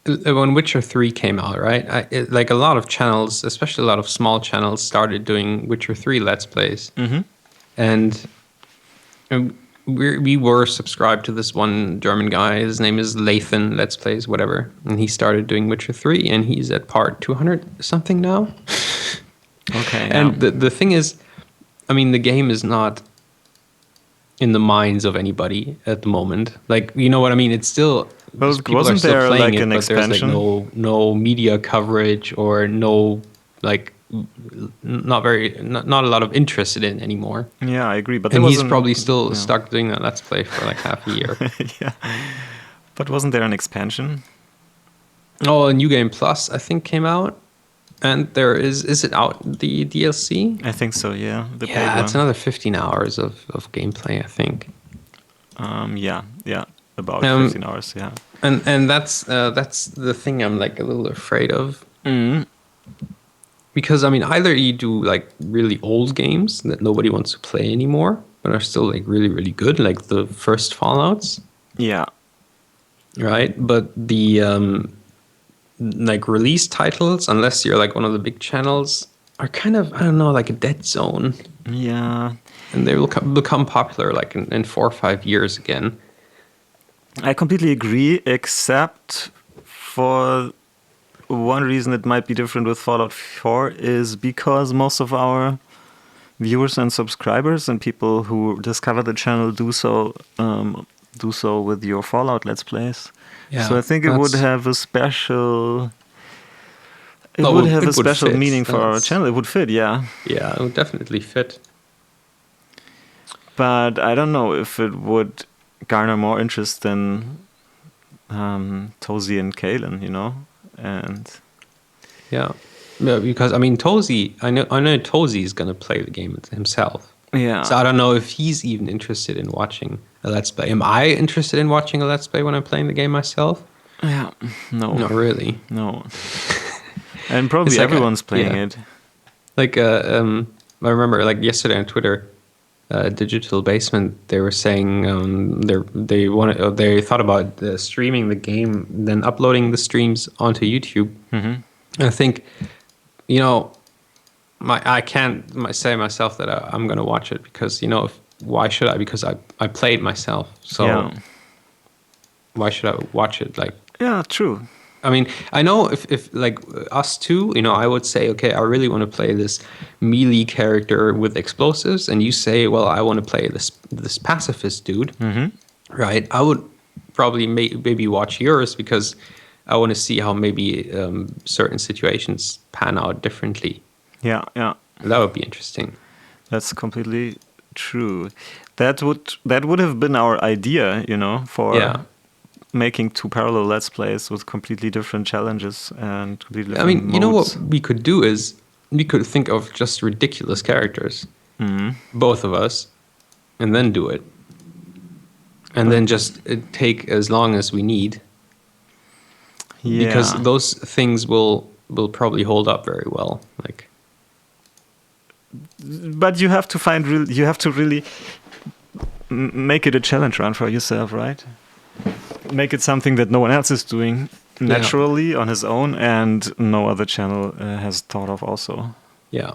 when Witcher 3 came out, right? Like a lot of channels, especially a lot of small channels, started doing Witcher 3 Let's Plays. And we were subscribed to this one German guy. His name is Lathan letsplays, whatever, and he started doing Witcher 3, and he's at part 200 something now. Okay. And the thing is, I mean, the game is not in the minds of anybody at the moment. Like, you know what I mean? It's still, Well, people are wasn't still there playing like it, an but there's like expansion? no media coverage or no like not a lot of interest in it anymore. Yeah, I agree. But there And he's wasn't. probably still Yeah. stuck doing that let's play for like half a year. Yeah. But wasn't there an expansion? Oh, a New Game Plus I think came out, and there is it out, the DLC? I think so. Yeah, the paid Yeah, it's one. another 15 hours of gameplay, I think. Yeah, about Um, 15 hours. Yeah. And that's the thing I'm like a little afraid of. Mm. Because I mean, either you do like really old games that nobody wants to play anymore, but are still like really, really good, like the first Fallouts, Yeah. right? But the like release titles, unless you're like one of the big channels, are kind of, I don't know, like a dead zone. Yeah. And they will become popular like in 4 or 5 years again. I completely agree, except for one reason it might be different with Fallout 4 is because most of our viewers and subscribers and people who discover the channel do so with your Fallout Let's Plays. Yeah, So I think it would have a special. It no, would have a it would special fit. meaning for our channel. It would fit, yeah. Yeah, it would definitely fit. But I don't know if it would garner more interest than Tozy and Kalen, you know, and Yeah, because I mean, Tozy, I know Tozy is gonna play the game himself. yeah. So I don't know if he's even interested in watching a let's play. Am I interested in watching a let's play when I'm playing the game myself? Yeah, no, Not really. no. And probably It's like everyone's playing yeah. it. Like I remember like yesterday on Twitter, Digital Basement, they were saying they thought about streaming the game, then uploading the streams onto YouTube. Mm-hmm. I think, you know, I can't say myself that I'm going to watch it because, you know, why should I? Because I played myself. So Yeah. why should I watch it? Like, Yeah, true. I mean, I know if like us two, you know, I would say, okay, I really want to play this melee character with explosives. And you say, well, I want to play this pacifist dude. Mm-hmm. Right. I would probably maybe watch yours because I want to see how maybe certain situations pan out differently. Yeah, yeah. That would be interesting. That's completely true. That would have been our idea, you know, for Yeah. making two parallel Let's Plays with completely different challenges and completely I different mean, you know what modes. we could do is we could think of just ridiculous characters, both of us, and then do it. And then just take as long as we need. Yeah. Because those things will probably hold up very well. Like, But you have to you have to really make it a challenge run for yourself, right? Make it something that no one else is doing naturally on his own, and no other channel has thought of also. yeah.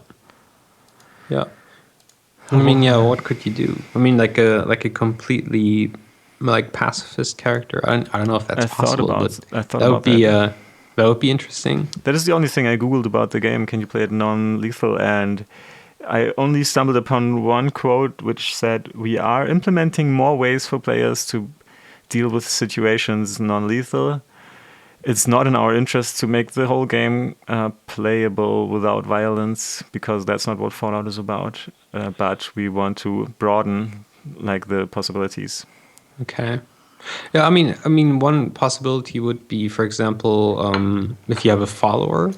I mean, yeah. What could you do? I mean, like a completely like pacifist character. I don't know if that's possible, but that would be interesting. That is the only thing I googled about the game. Can you play it non-lethal? And I only stumbled upon one quote which said, "We are implementing more ways for players to deal with situations non-lethal. It's not in our interest to make the whole game playable without violence, because that's not what Fallout is about. But we want to broaden like the possibilities." Okay. Yeah, I mean, one possibility would be, for example, if you have a follower,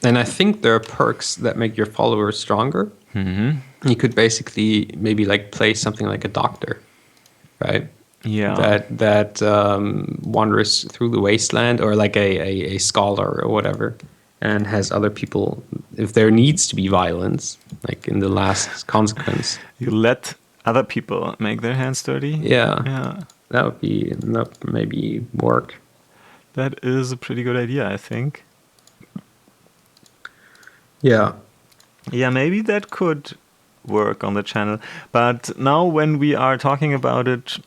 and I think there are perks that make your follower stronger. Mm-hmm. You could basically maybe like play something like a doctor, right? Yeah. That wanders through the wasteland, or like a scholar or whatever, and has other people, if there needs to be violence, like in the last consequence. You let other people make their hands dirty. Yeah. Yeah. That would maybe work. That is a pretty good idea, I think. Yeah. Yeah, maybe that could work on the channel. But now when we are talking about it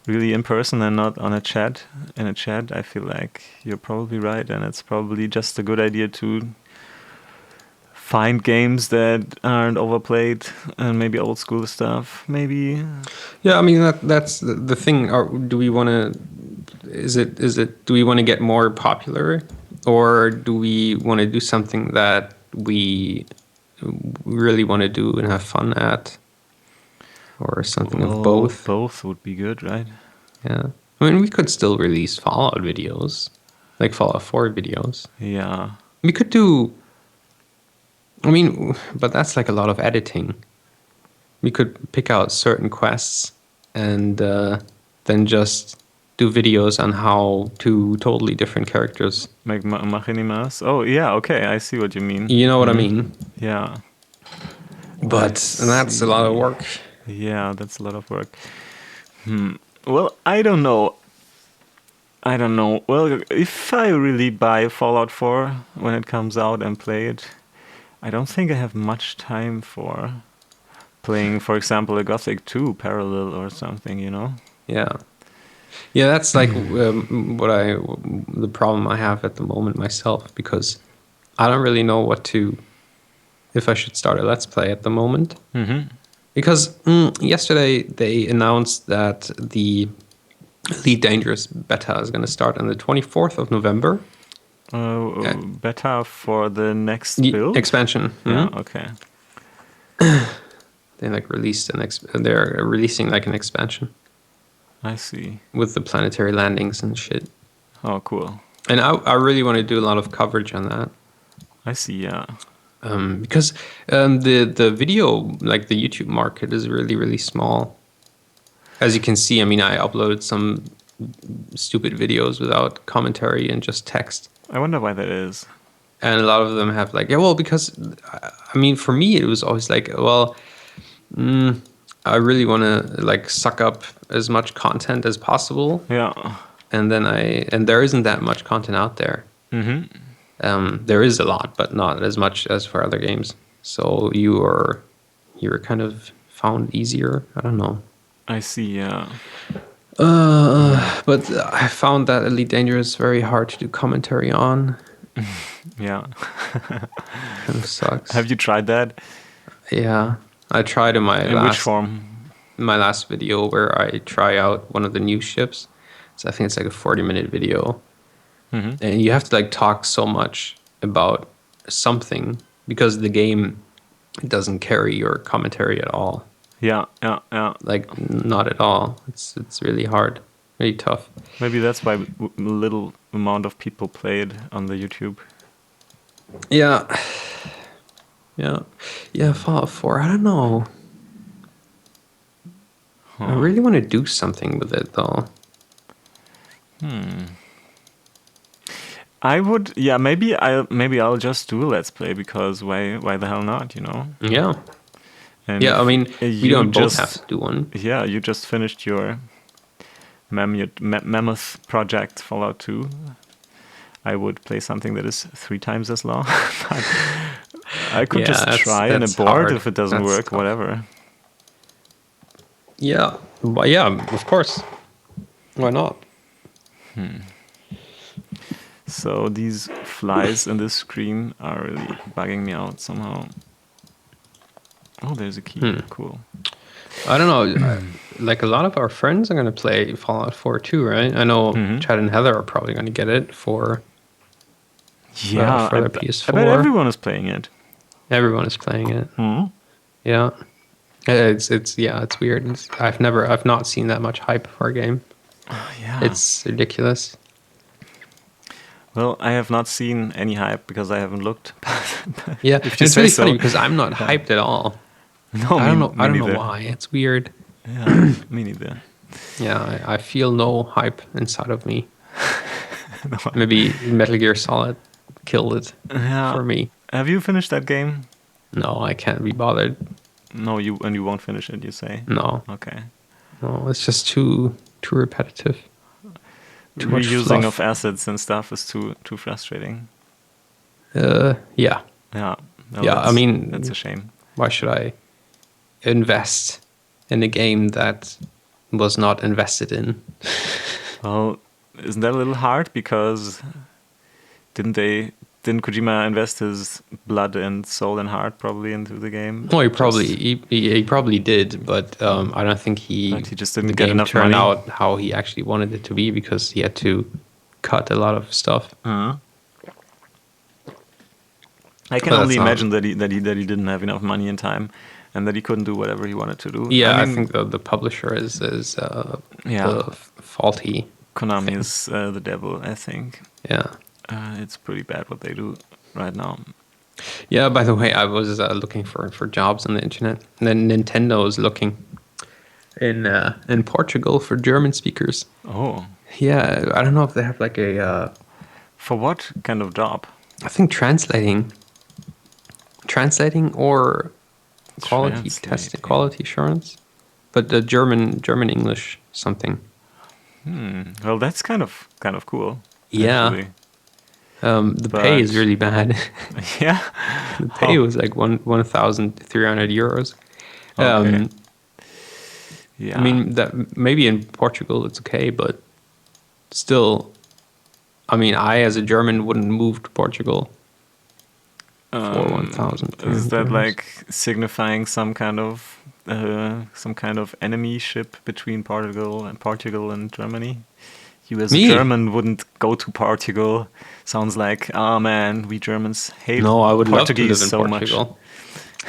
really in person and not on in a chat, I feel like you're probably right, and it's probably just a good idea to find games that aren't overplayed and maybe old school stuff. Maybe. Yeah, I mean that's the thing. Do we want to? Is it? Do we want to get more popular, or do we want to do something that we really want to do and have fun at, or something of both? Both would be good, right? Yeah. I mean, we could still release Fallout videos, like Fallout 4 videos. Yeah. We could do. I mean, but that's like a lot of editing. We could pick out certain quests and then just do videos on how two totally different characters. Like Machinimas? Oh, yeah, okay, I see what you mean. You know what I mean? Yeah. But that's a lot of work. Yeah, that's a lot of work. Well, I don't know. Well, if I really buy Fallout 4 when it comes out and play it, I don't think I have much time for playing, for example, a Gothic 2 parallel or something, you know? Yeah. Yeah, that's like the problem I have at the moment myself, because I don't really know if I should start a Let's Play at the moment. Mm-hmm. Because yesterday they announced that the Elite Dangerous beta is going to start on the 24th of November. Beta for the next build? Expansion. Yeah, okay. They released they're releasing like an expansion. I see. With the planetary landings and shit. Oh, cool. And I really want to do a lot of coverage on that. I see, yeah. Because the video, like the YouTube market, is really, really small. As you can see, I mean, I uploaded some stupid videos without commentary and just text. I wonder why that is. And a lot of them have because, I mean, for me, it was always I really want to suck up as much content as possible. Yeah. And there isn't that much content out there. Mm-hmm. There is a lot, but not as much as for other games. So you're kind of found easier. I don't know. I see, yeah. But I found that Elite Dangerous very hard to do commentary on. Yeah. Kind of sucks. Have you tried that? Yeah. I tried in which form? My last video where I try out one of the new ships. So I think it's like a 40-minute video. Mm-hmm. And you have to talk so much about something because the game doesn't carry your commentary at all. Yeah. Not at all. It's really hard, really tough. Maybe that's why little amount of people play it on the YouTube. Yeah. Fallout 4. I don't know. I really want to do something with it though. I would, yeah. Maybe I'll just do a Let's Play, because why the hell not? You know. Yeah. And I mean, we don't both have to do one. Yeah, you just finished your mammoth project, Fallout 2. I would play something that is 3 times as long. I could just try and abort hard. If it doesn't work, tough. Whatever. Yeah, but yeah, of course. Why not? So these flies in this screen are really bugging me out somehow. Oh, there's a key. Cool. I don't know. A lot of our friends are going to play Fallout 4 too, right? I know Chad and Heather are probably going to get it for their PS4. I bet everyone is playing it. Everyone is playing it. Yeah. It's weird. I've not seen that much hype for a game. Yeah. It's ridiculous. Well, I have not seen any hype because I haven't looked. Yeah, it's really funny because I'm not hyped at all. No, I don't know why. It's weird. Yeah, me neither. Yeah, I feel no hype inside of me. No. Maybe Metal Gear Solid killed it for me. Have you finished that game? No, I can't be bothered. No, you won't finish it, you say? No. Okay. No, it's just too repetitive. Too much reusing fluff. of assets and stuff is too frustrating. Yeah. Yeah. No, Yeah, I mean, that's a shame. why should I invest in a game that was not invested in? Well, isn't that a little hard? Because didn't Kojima invest his blood and soul and heart probably into the game? Well, he probably did, but I don't think But he just the didn't get game enough turned money. out how he actually wanted it to be because he had to cut a lot of stuff. I can But only that's not- imagine that he didn't have enough money and time, and that he couldn't do whatever he wanted to do. Yeah, I mean, think the publisher is Yeah. the faulty. Konami thing. is the devil. I think Yeah. it's pretty bad what they do right now. Yeah, by the way, I was looking for jobs on the internet. And then Nintendo is looking in Portugal for German speakers. Oh, Yeah, I don't know if they have like a for what kind of job? I think translating or quality testing, Translating. quality assurance, but the German English something. Well, that's kind of cool. Yeah. actually. The pay is But- really bad. Yeah. The pay was like 1,300 euros. Okay. Yeah. I mean, that maybe in Portugal it's okay, but still, I mean, I as a German wouldn't move to Portugal for 1,000. Is that like signifying some kind of enemyship between Portugal and Germany? You as Me? a German wouldn't go to Portugal. Sounds like, oh man, we Germans hate No, I would Portuguese love to live in so Portugal.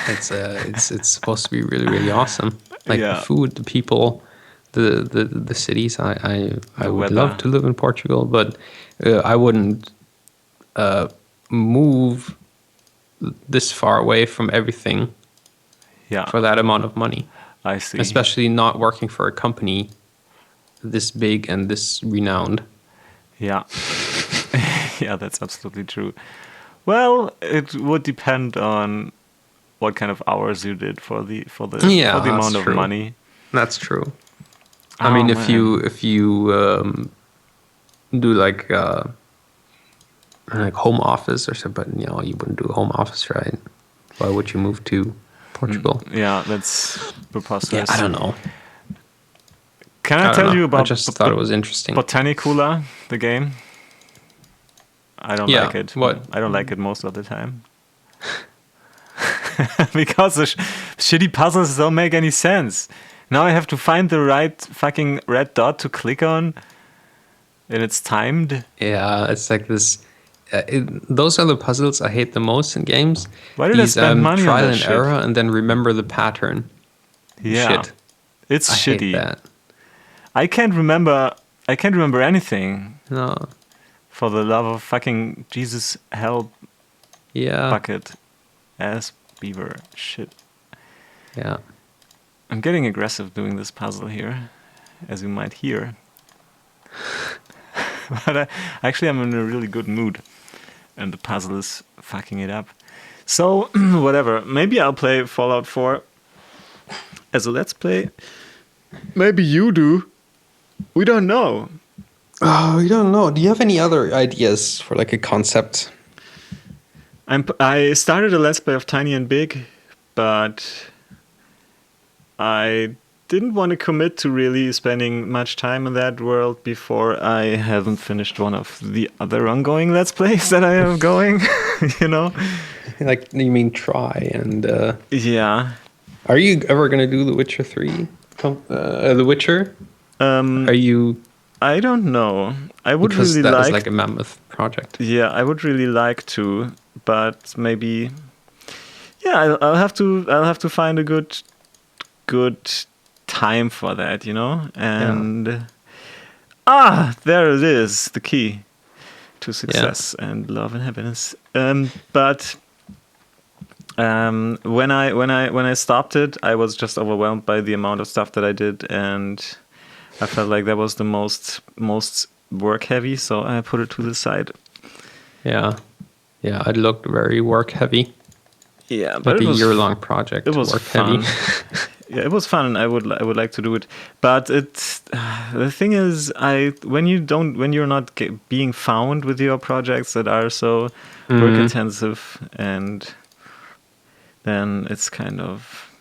It's supposed to be really, really awesome. Like Yeah. the food, the people, the cities. I would weather. love to live in Portugal, but I wouldn't move this far away from everything much. Yeah, for that amount of money. I see. Especially not working for a company this big and this renowned. Yeah. Yeah, that's absolutely true. Well, it would depend on what kind of hours you did for the Yeah, for the that's amount of true. money. That's true. I Oh, mean, man. if you do like home office or something, but you wouldn't do a home office, right? Why would you move to Portugal? Yeah, that's preposterous. Yeah, I don't know. Can I, don't tell know. you about I just thought it was interesting. Botanicula, the game? I don't Yeah, like it. what? I don't like it most of the time. Because the shitty puzzles don't make any sense. Now I have to find the right fucking red dot to click on, and it's timed. Yeah, it's like this. Those are the puzzles I hate the most in games. Why did I spend money on trial that and shit? error, and then remember the pattern. Yeah, Shit. it's I shitty. hate that. I can't remember anything. No. For the love of fucking Jesus, hell Yeah. bucket, ass beaver, shit. Yeah. I'm getting aggressive doing this puzzle here, as you might hear. But actually I'm in a really good mood, and the puzzle is fucking it up. So, whatever. Maybe I'll play Fallout 4 as a Let's Play. Maybe you do. We don't know. Oh, we don't know. Do you have any other ideas for like a concept? I started a Let's Play of Tiny and Big, but I didn't want to commit to really spending much time in that world before I haven't finished one of the other ongoing Let's Plays that I have going, you know? Like, you mean try and... Yeah. Are you ever going to do The Witcher 3? The Witcher? Are you... I don't know. I would Because really that is like... like a mammoth project. Yeah, I would really like to, but maybe... Yeah, I'll have to find a good time for that, you know? And there it is, the key to success and love and happiness. But when I stopped it, I was just overwhelmed by the amount of stuff that I did, and I felt like that was the most work heavy, so I put it to the side. Yeah. Yeah, it looked very work heavy. Yeah, but Like it a was year-long project. It was work fun. heavy. Yeah, it was fun, and I would like to do it. But it's the thing is, when you're not being found with your projects that are so work intensive, and then it's kind of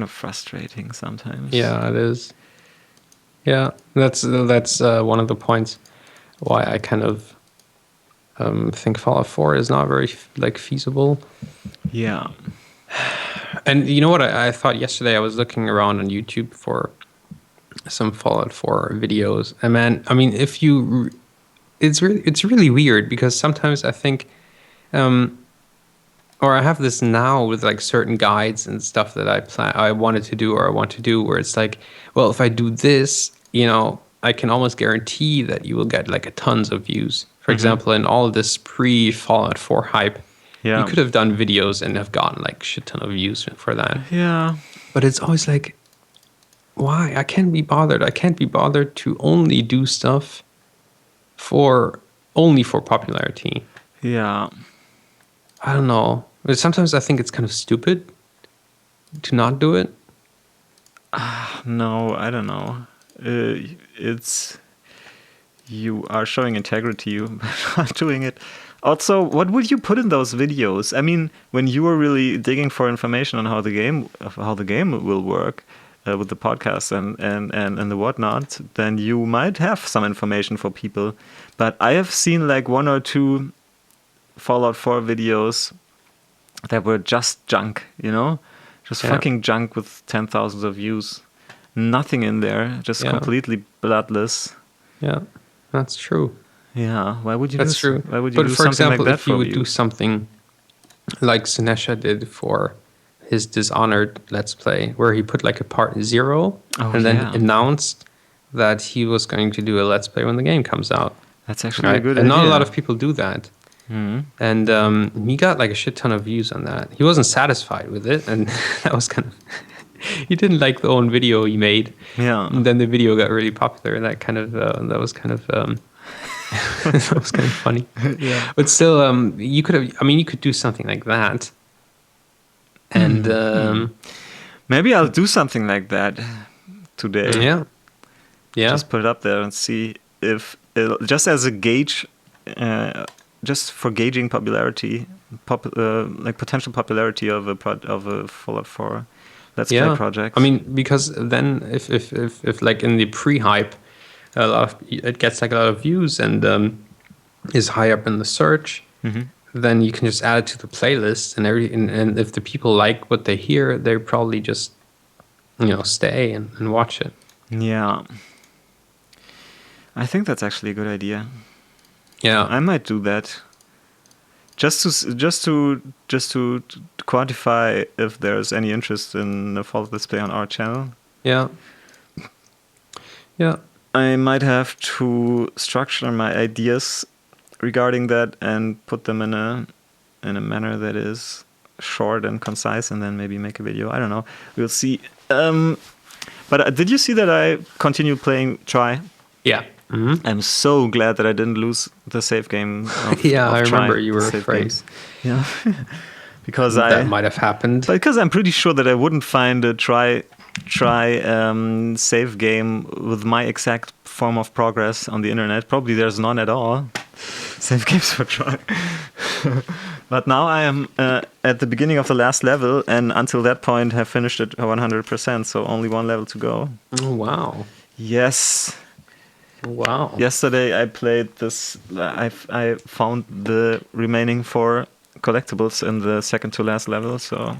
frustrating sometimes. Yeah, it is. Yeah, that's one of the points why I kind of think Fallout 4 is not very feasible. Yeah. And you know what? I thought yesterday I was looking around on YouTube for some Fallout 4 videos, and man, I mean, it's really weird because sometimes I think, or I have this now with like certain guides and stuff that I wanted to do or I want to do, where it's like, well, if I do this, I can almost guarantee that you will get like a tons of views. For example, in all of this pre-Fallout 4 hype, you could have done videos and have gotten like shit ton of views for that. Yeah. But it's always like, why? I can't be bothered. I can't be bothered to only do stuff only for popularity. Yeah. I don't know. But sometimes I think it's kind of stupid to not do it. No, I don't know. You are showing integrity by not doing it. Also, what would you put in those videos? I mean, when you were really digging for information on how the game will work with the podcast and the whatnot, then you might have some information for people. But I have seen like 1 or 2 Fallout 4 videos that were just junk, just fucking junk with 10,000 of views. Nothing in there, just completely bloodless. Yeah, that's true. Yeah, why would you? That's true. Why would you do for something example, like that if you would do something like Sunesha did for his Dishonored Let's Play, where he put like a part 0 and then announced that he was going to do a Let's Play when the game comes out. That's actually a good idea. And not a lot of people do that. Mm-hmm. And he got like a shit ton of views on that. He wasn't satisfied with it, and that was kind of... he didn't like the own video he made. Yeah. And then the video got really popular, and that was kind of... that was kind of funny. Yeah. But still, you could do something like that. And maybe I'll do something like that today. Yeah. Just put it up there and see if just as a gauge, just for gauging popularity, like potential popularity of a Fallout 4 Let's Play project. I mean, because then if like in the pre-hype, it gets like a lot of views and is high up in the search, then you can just add it to the playlist and if the people like what they hear, they probably just stay and watch it. Yeah, I think that's actually a good idea. Yeah, I might do that. Just to quantify if there's any interest in the Fallout Let's Play on our channel. Yeah. I might have to structure my ideas regarding that and put them in a manner that is short and concise, and then maybe make a video. I don't know. We'll see. But did you see that I continued playing Try? Yeah. Mm-hmm. I'm so glad that I didn't lose the save game. I remember you were afraid. Games. Yeah, because that might have happened. Because I'm pretty sure that I wouldn't find a try save game with my exact form of progress on the internet. Probably there's none at all. Save games for Try. But now I am at the beginning of the last level, and until that point have finished it 100%. So only one level to go. Oh wow! Yes. Wow. Yesterday I played this. I found the remaining 4 collectibles in the second to last level, so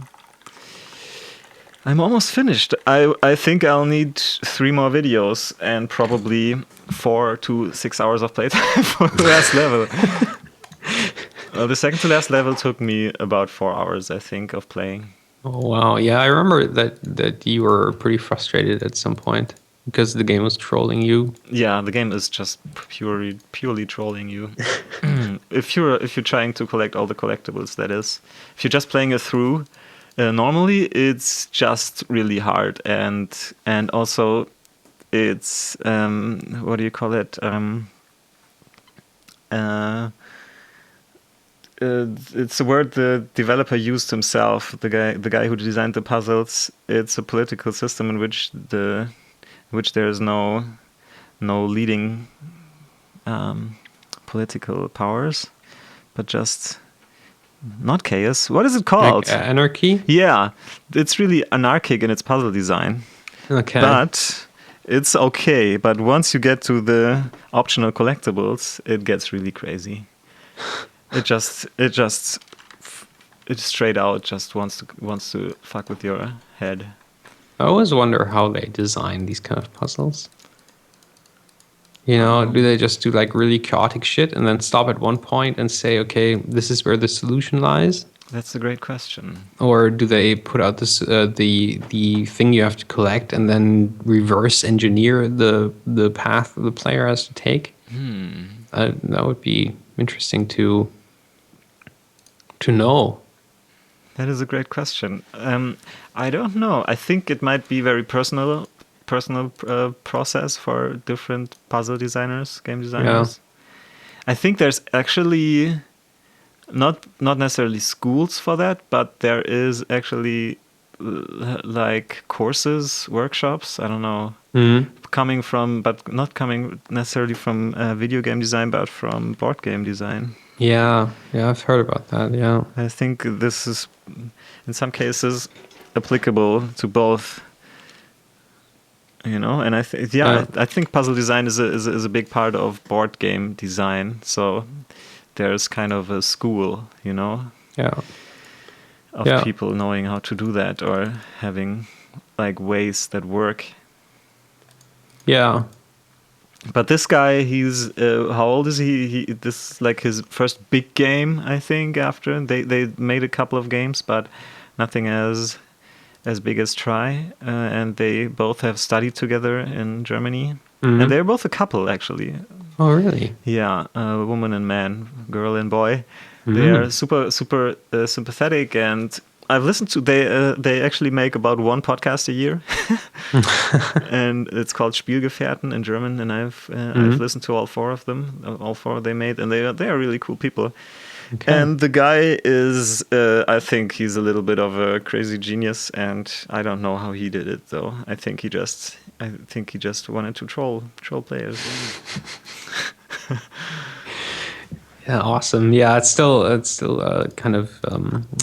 I'm almost finished. I think I'll need 3 more videos and probably 4 to 6 hours of playtime for the last level. The second to last level took me about 4 hours, I think, of playing. Oh wow! Yeah, I remember that you were pretty frustrated at some point because the game was trolling you. Yeah, the game is just purely trolling you. If you're trying to collect all the collectibles, that is. If you're just playing it through, normally it's just really hard, and also it's what do you call it? It's a word the developer used himself. The guy who designed the puzzles. It's a political system in which there is no leading political powers, but just not chaos. What is it Like called? Anarchy? Yeah, it's really anarchic in its puzzle design. Okay. But it's okay. But once you get to the optional collectibles, it gets really crazy. It straight out just wants to fuck with your head. I always wonder how they design these kind of puzzles. You know, do they just do like really chaotic shit and then stop at one point and say, okay, this is where the solution lies? That's a great question. Or do they put out this the thing you have to collect and then reverse engineer the path the player has to take? That would be interesting to know. That is a great question. I don't know. I think it might be very personal process for different puzzle designers, game designers. I think there's actually not necessarily schools for that, but there is actually like courses, workshops. I don't know, coming from, but not coming necessarily from video game design, but from board game design. Yeah, I've heard about that. Yeah, I think this is, in some cases, applicable to both. You know, and I think puzzle design is a big part of board game design. So there's kind of a school, you know, of people knowing how to do that or having like ways that work. Yeah. But this guy, he's how old is he? This is like his first big game, I think. After they made a couple of games, but nothing as big as Try. And they both have studied together in Germany, and they're both a couple actually. Oh, really? Yeah, a woman and man, girl and boy. They are super sympathetic, and I've listened to they actually make about one podcast a year, and it's called Spielgefährten in German, and I've listened to all four of them, all four they made, and they are really cool people. Okay. And the guy is, I think he's a little bit of a crazy genius, and I don't know how he did it though. I think he just wanted to troll players. Yeah, awesome. Yeah, it's still kind of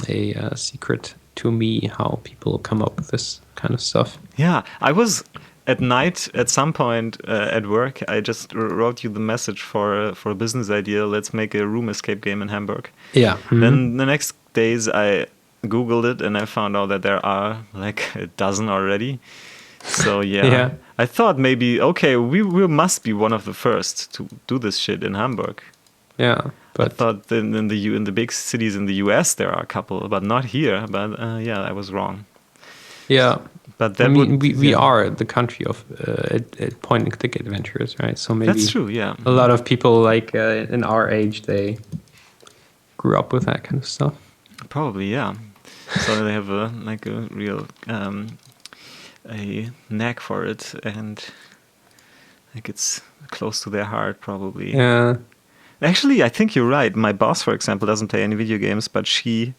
a secret to me how people come up with this kind of stuff. Yeah, I was at night at some point at work. I just wrote you the message for a business idea. Let's make a room escape game in Hamburg. Yeah. Then the next days I Googled it and I found out that there are like a dozen already. So yeah. I thought maybe we must be one of the first to do this shit in Hamburg. Yeah, but I thought in the big cities in the US there are a couple, but not here. But I was wrong. Yeah, but that we are the country of point and click adventures, right? So maybe that's true. Yeah, a lot of people like in our age they grew up with that kind of stuff. Probably, yeah. So they have a real a knack for it, and like it's close to their heart, probably. Yeah. Actually, I think you're right. My boss, for example, doesn't play any video games, but she's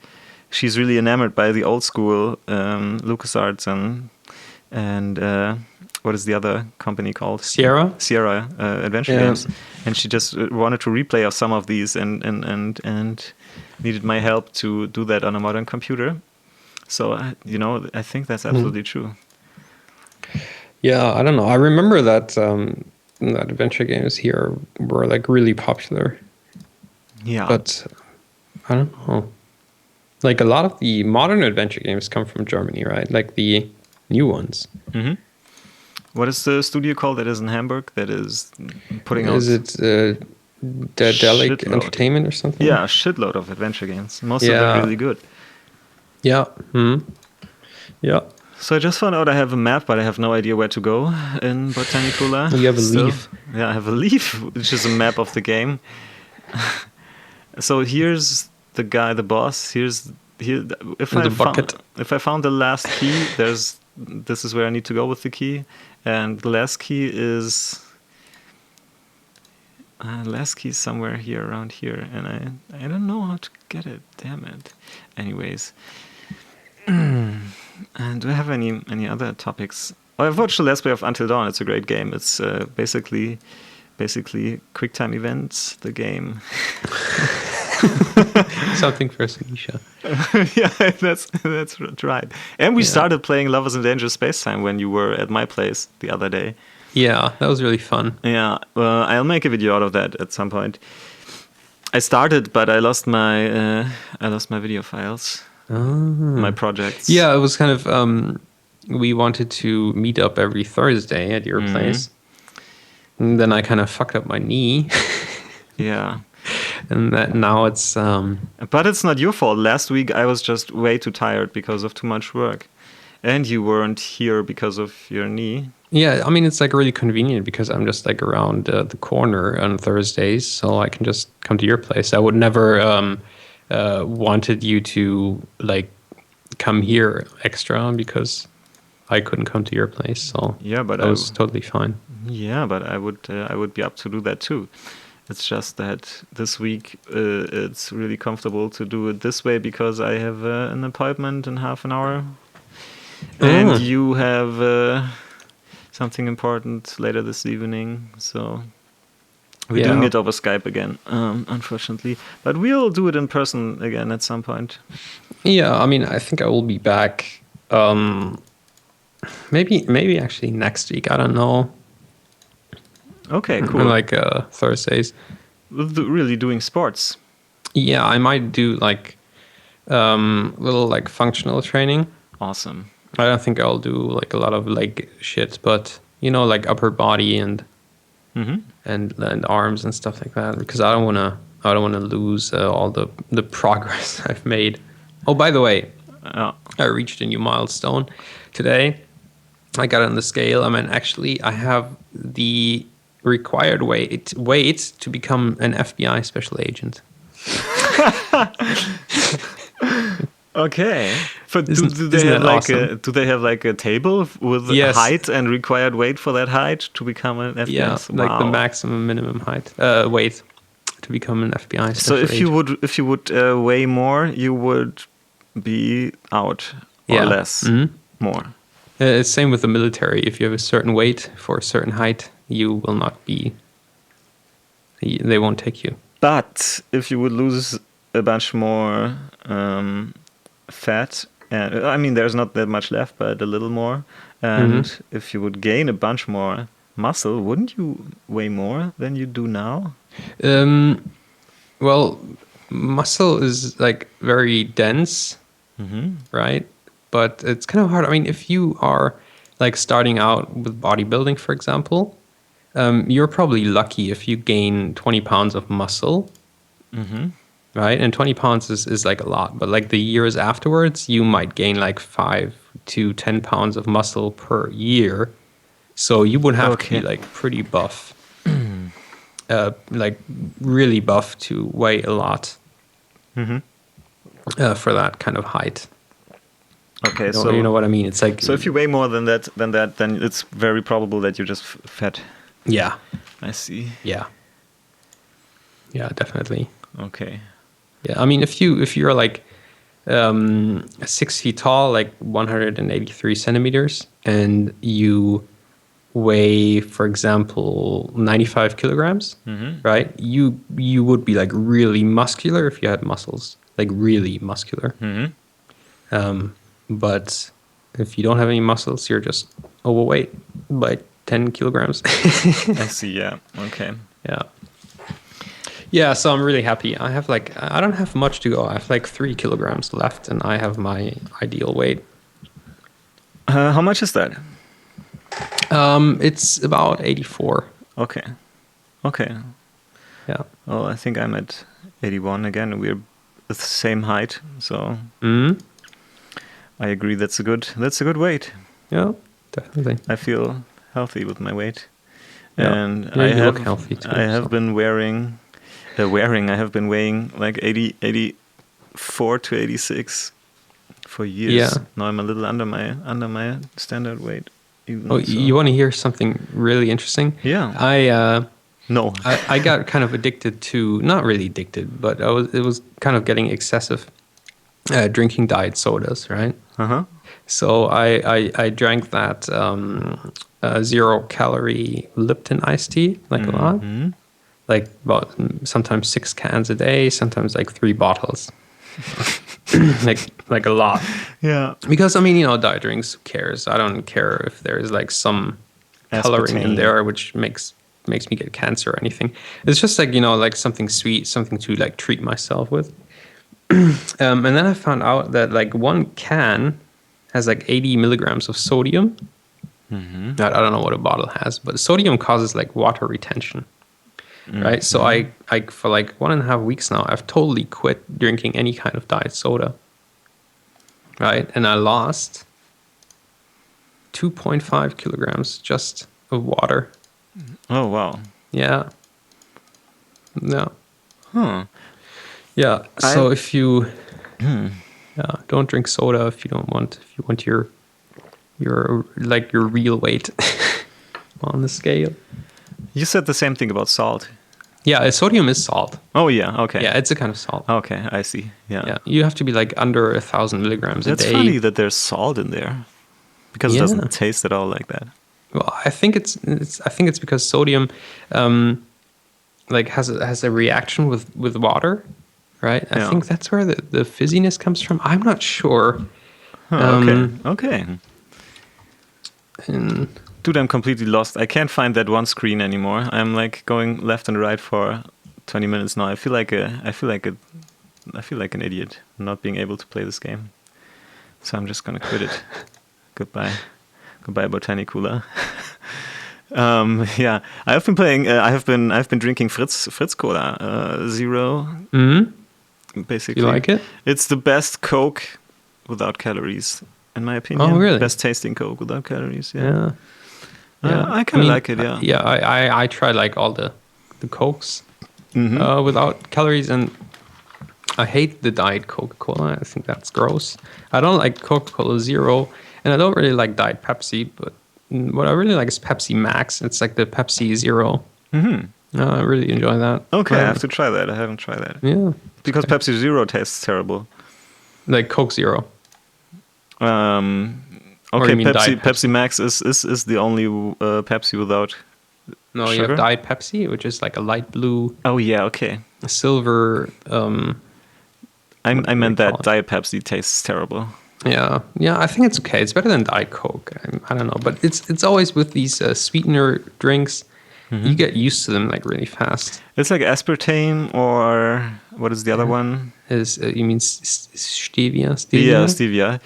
really enamored by the old school LucasArts and what is the other company called? Sierra adventure games, and she just wanted to replay of some of these and needed my help to do that on a modern computer. So I think that's absolutely true. Yeah, I don't know. I remember that adventure games here were like really popular. Yeah, but I don't know. Like a lot of the modern adventure games come from Germany, right? Like the new ones. Mm-hmm. What is the studio called that is in Hamburg that is putting out? Is it Daedalic Entertainment or something? Yeah, a shitload of adventure games. Most of them really good. Yeah. Yeah. So I just found out I have a map, but I have no idea where to go in Botanicula. You have a leaf. Yeah, I have a leaf, which is a map of the game. So here's the guy, the boss. Here. If I found the last key, this is where I need to go with the key, and the last key is somewhere here around here, and I don't know how to get it. Damn it. Anyways. And do I have any other topics? Oh, I've watched the Let's Play of Until Dawn. It's a great game. It's basically QuickTime events, the game. Something for Sunesha. Yeah, that's right. And we started playing Lovers in Danger Space Time when you were at my place the other day. Yeah, that was really fun. Yeah, I'll make a video out of that at some point. I started, but I lost my video files, my projects. Yeah, it was kind of. We wanted to meet up every Thursday at your place, and then I kind of fucked up my knee. Yeah. And that now it's. But it's not your fault. Last week I was just way too tired because of too much work, and you weren't here because of your knee. Yeah, I mean, it's like really convenient because I'm just like around the corner on Thursdays, so I can just come to your place. I would never wanted you to like come here extra because I couldn't come to your place. So yeah, but that was totally fine. Yeah, but I would be up to do that too. It's just that this week it's really comfortable to do it this way because I have an appointment in half an hour, and you have something important later this evening. So we're doing it over Skype again, unfortunately. But we'll do it in person again at some point. Yeah, I mean, I think I will be back. Maybe actually next week. I don't know. Okay, cool. Like Thursdays. Really doing sports. Yeah, I might do like little like functional training. Awesome. I don't think I'll do like a lot of leg shit, but you know, like upper body and arms and stuff like that. Because I don't wanna lose all the progress I've made. Oh, by the way, I reached a new milestone today. I got on the scale. I mean, actually, I have the required weight to become an FBI special agent. Okay. But do they have like a table with height and required weight for that height to become an FBI? Yeah, like the maximum minimum height weight to become an FBI special agent. So if you would weigh more, you would be out or less more. It's same with the military. If you have a certain weight for a certain height, you will not be. They won't take you. But if you would lose a bunch more fat, and I mean, there's not that much left, but a little more, and if you would gain a bunch more muscle, wouldn't you weigh more than you do now? Well, muscle is like very dense, right? But it's kind of hard. I mean, if you are like starting out with bodybuilding, for example, you're probably lucky if you gain 20 pounds of muscle, right? And 20 pounds is like a lot. But like the years afterwards, you might gain like 5 to 10 pounds of muscle per year. So you would have to be like pretty buff, like really buff to weigh a lot for that kind of height. Okay, so you know what I mean. It's like so if you weigh more than that, then it's very probable that you're just fat. Yeah, I see. Yeah, definitely. Okay. Yeah, I mean, if you're like 6 feet tall, like 183 centimeters, and you weigh, for example, 95 kilograms, right? You would be like really muscular if you had muscles, like really muscular. But if you don't have any muscles, you're just overweight by 10 kilograms. I see, yeah. Okay. Yeah. Yeah, so I'm really happy. I don't have much to go. I have like 3 kilograms left, and I have my ideal weight. How much is that? It's about 84. Okay. Yeah. Well, I think I'm at 81 again. We're the same height, so... I agree. That's a good weight. Yeah, definitely. I feel healthy with my weight, and I look healthy too. I have been weighing like 84 to 86 for years. Yeah. Now I'm a little under my standard weight. You want to hear something really interesting? Yeah. No. I got kind of addicted to, not really addicted, but it was kind of getting excessive. Drinking diet sodas, right? So I drank that 0-calorie Lipton iced tea like a lot, like about sometimes 6 cans a day, sometimes like 3 bottles. like a lot. Yeah. Because I mean, you know, diet drinks, who cares? I don't care if there's like some coloring in Aspartame. there which makes me get cancer or anything. It's just like, you know, like something sweet, something to like treat myself with. And then I found out that like 1 can has like 80 milligrams of sodium. I don't know what a bottle has, but sodium causes like water retention. Right. So I for like 1.5 weeks now, I've totally quit drinking any kind of diet soda. Right. And I lost 2.5 kilograms just of water. Oh, wow. Yeah. No. Huh. Yeah. So if you don't drink soda if you want your real weight on the scale. You said the same thing about salt. Yeah, sodium is salt. Oh, yeah. Okay. Yeah, it's a kind of salt. Okay, I see. Yeah. Yeah, you have to be like under 1,000 milligrams a It's day. funny that there's salt in there because it doesn't taste at all like that. Well, I think it's because sodium, like has a reaction with water, right? I think that's where the fizziness comes from. I'm not sure. Okay. Dude, I'm completely lost. I can't find that one screen anymore. I'm like going left and right for 20 minutes now. I feel like an idiot not being able to play this game. So I'm just gonna quit it. Goodbye, Botanicula. Yeah, I have been playing. I've been drinking Fritz Cola Zero. Basically, you like it? It's the best Coke without calories, in my opinion. Oh, really? Best tasting Coke without calories. Yeah. I kind of like it. Yeah. Yeah, I tried like all the Cokes without calories, and I hate the Diet Coca-Cola. I think that's gross. I don't like Coca-Cola Zero, and I don't really like Diet Pepsi. But what I really like is Pepsi Max. It's like the Pepsi Zero. I really enjoy that. Okay, I have to try that. I haven't tried that. Yeah. Because Pepsi Zero tastes terrible. Like Coke Zero. Okay, Diet Pepsi Max is the only Pepsi without No, sugar? you have Diet Pepsi, which is like a light blue, Oh yeah, okay. silver. I do meant they call that it? Diet Pepsi tastes terrible. Yeah, I think it's okay. It's better than Diet Coke. I don't know, but it's always with these sweetener drinks. You get used to them like really fast. It's like aspartame, or what is the other one? You mean stevia? Yeah, stevia.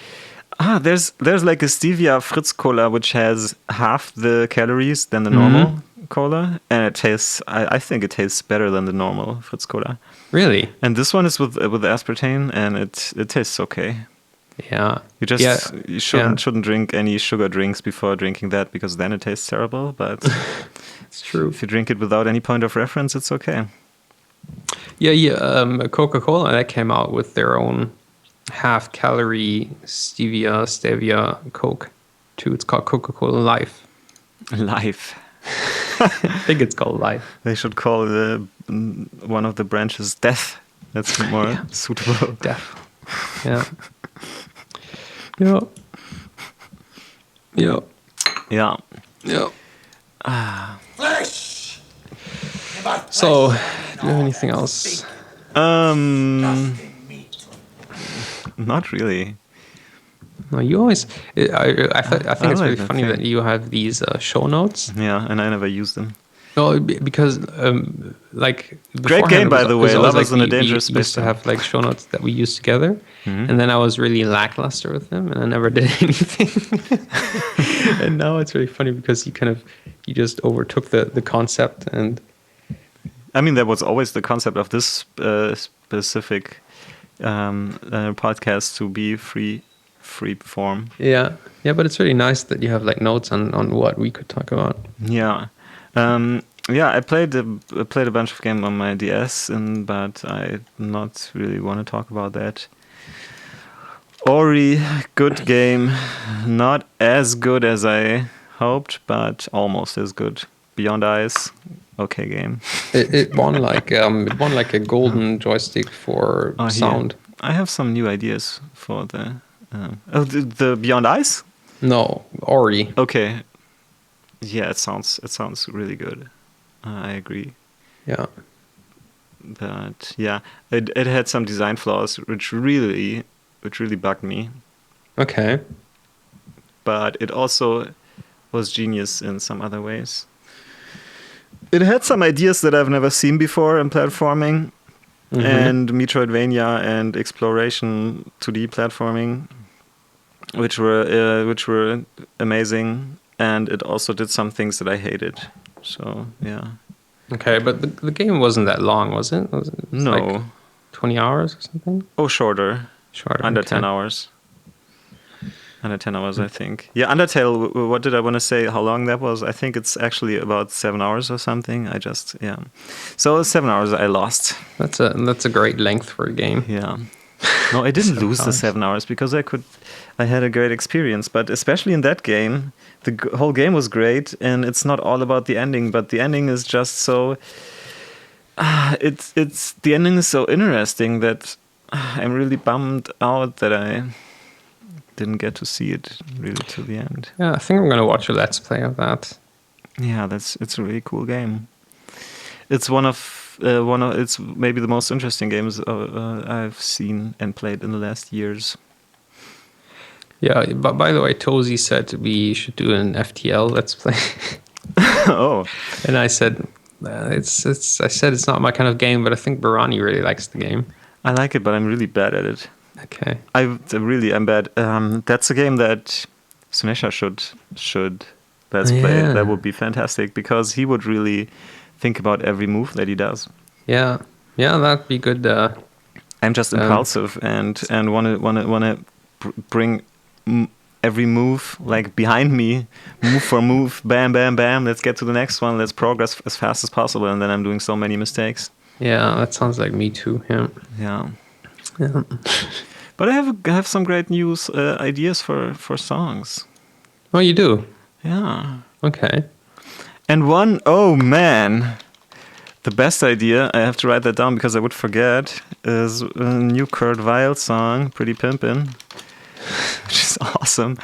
There's like a stevia Fritz Cola which has half the calories than the normal cola, and it tastes. I think it tastes better than the normal Fritz Cola. Really? And this one is with aspartame, and it tastes okay. Yeah. You shouldn't drink any sugar drinks before drinking that, because then it tastes terrible. But it's true. if you drink it without any point of reference, it's okay. Yeah. Coca-Cola, that came out with their own half-calorie stevia Coke too. It's called Coca-Cola Life. Life. I think it's called Life. They should call one of the branches Death. That's more suitable. Death. Yeah. Yeah. Yeah. Yeah. Yeah. So, do you have anything else? Not really. No, you always. I think it's really like funny that you have these show notes. Yeah, and I never use them. No, because like Great game, by the way. Lovers in a Dangerous We Space. used to have like show notes that we used together, and then I was really lackluster with them, and I never did anything. And now it's really funny because you just overtook the concept, and I mean, that was always the concept of this specific podcast, to be free form. yeah, but it's really nice that you have like notes on what we could talk about. Yeah. I played a bunch of games on my DS, but I not really want to talk about that. Ori, good game, not as good as I hoped, but almost as good. Beyond Ice, okay game. It won like a golden joystick for sound. Here. I have some new ideas for the Beyond Ice. No, Ori. Okay. Yeah, it sounds really good. I agree. Yeah. But yeah, it had some design flaws which really bugged me. Okay. But it also was genius in some other ways. It had some ideas that I've never seen before in platforming and Metroidvania and exploration 2D platforming, which were amazing. And it also did some things that I hated. So yeah. Okay, but the game wasn't that long, was it? Was it No. like 20 hours or something? Oh, shorter. Shorter. Under okay. 10 hours. Under 10 hours, I think. Yeah, Undertale, what did I want to say? How long that was? I think it's actually about 7 hours or something. Yeah. So 7 hours I lost. That's a great length for a game. Yeah. No, I didn't 7 lose the hours. 7 hours because I had a great experience. But especially in that game, the whole game was great. And it's not all about the ending, but the ending is just so... the ending is so interesting that I'm really bummed out that I didn't get to see it really to the end. Yeah, I think I'm gonna watch a let's play of that. Yeah, it's a really cool game. It's it's maybe the most interesting games I've seen and played in the last years. Yeah, but by the way, Tozy said we should do an FTL let's play. Oh, And I said I said it's not my kind of game, but I think Beranie really likes the game. I like it, but I'm really bad at it. Okay. I'm bad. That's a game that Sunesha should let's play. Yeah. That would be fantastic because he would really think about every move that he does. Yeah, that'd be good. I'm just impulsive and wanna bring every move like behind me, move for move, bam, bam, bam. Let's get to the next one. Let's progress as fast as possible, and then I'm doing so many mistakes. Yeah, that sounds like me too. Yeah. Yeah. But I have some great news ideas for songs. Oh, you do? Yeah. Okay. And oh man, the best idea, I have to write that down because I would forget, is a new Kurt Weill song, Pretty Pimpin', which is awesome,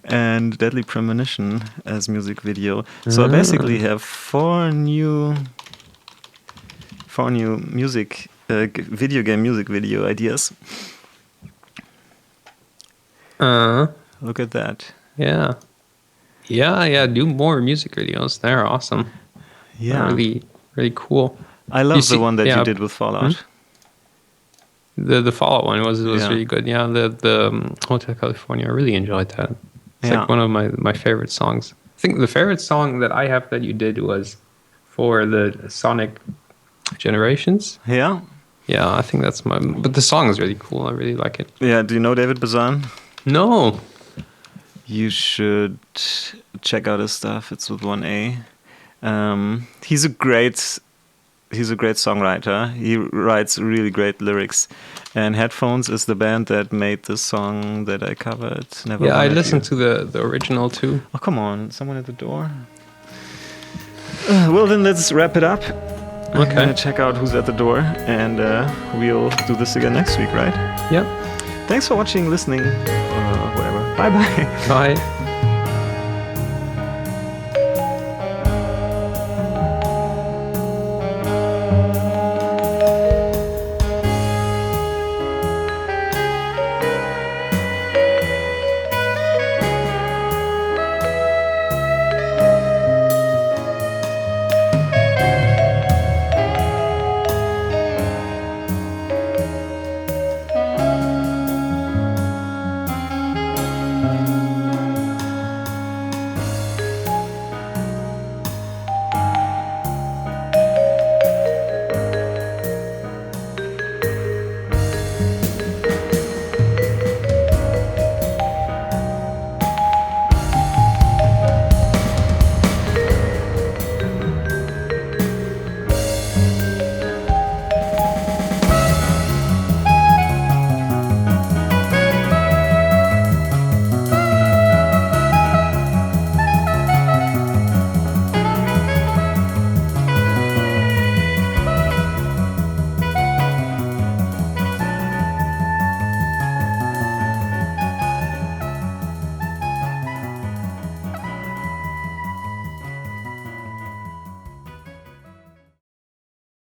and Deadly Premonition as music video. So I basically have four new music, video game music video ideas. Look at that. Yeah. Yeah, do more music videos. They're awesome. Yeah. They're really, really cool. I love the one that you did with Fallout. The Fallout one was Yeah. really good. Yeah, the Hotel California, I really enjoyed that. It's Yeah. like one of my favorite songs. I think the favorite song that I have that you did was for the Sonic Generations. Yeah? Yeah, I think that's but the song is really cool. I really like it. Yeah, do you know David Bazan? No. You should check out his stuff. It's with 1A. He's a great songwriter. He writes really great lyrics. And Headphones is the band that made the song that I covered. Never Yeah, I Wanted listened You. to the original too. Oh, come on. Someone at the door? Well, then let's wrap it up. I'm Okay. gonna check out who's at the door. And we'll do this again next week, right? Yep. Thanks for watching, listening, whatever. Bye-bye. Bye.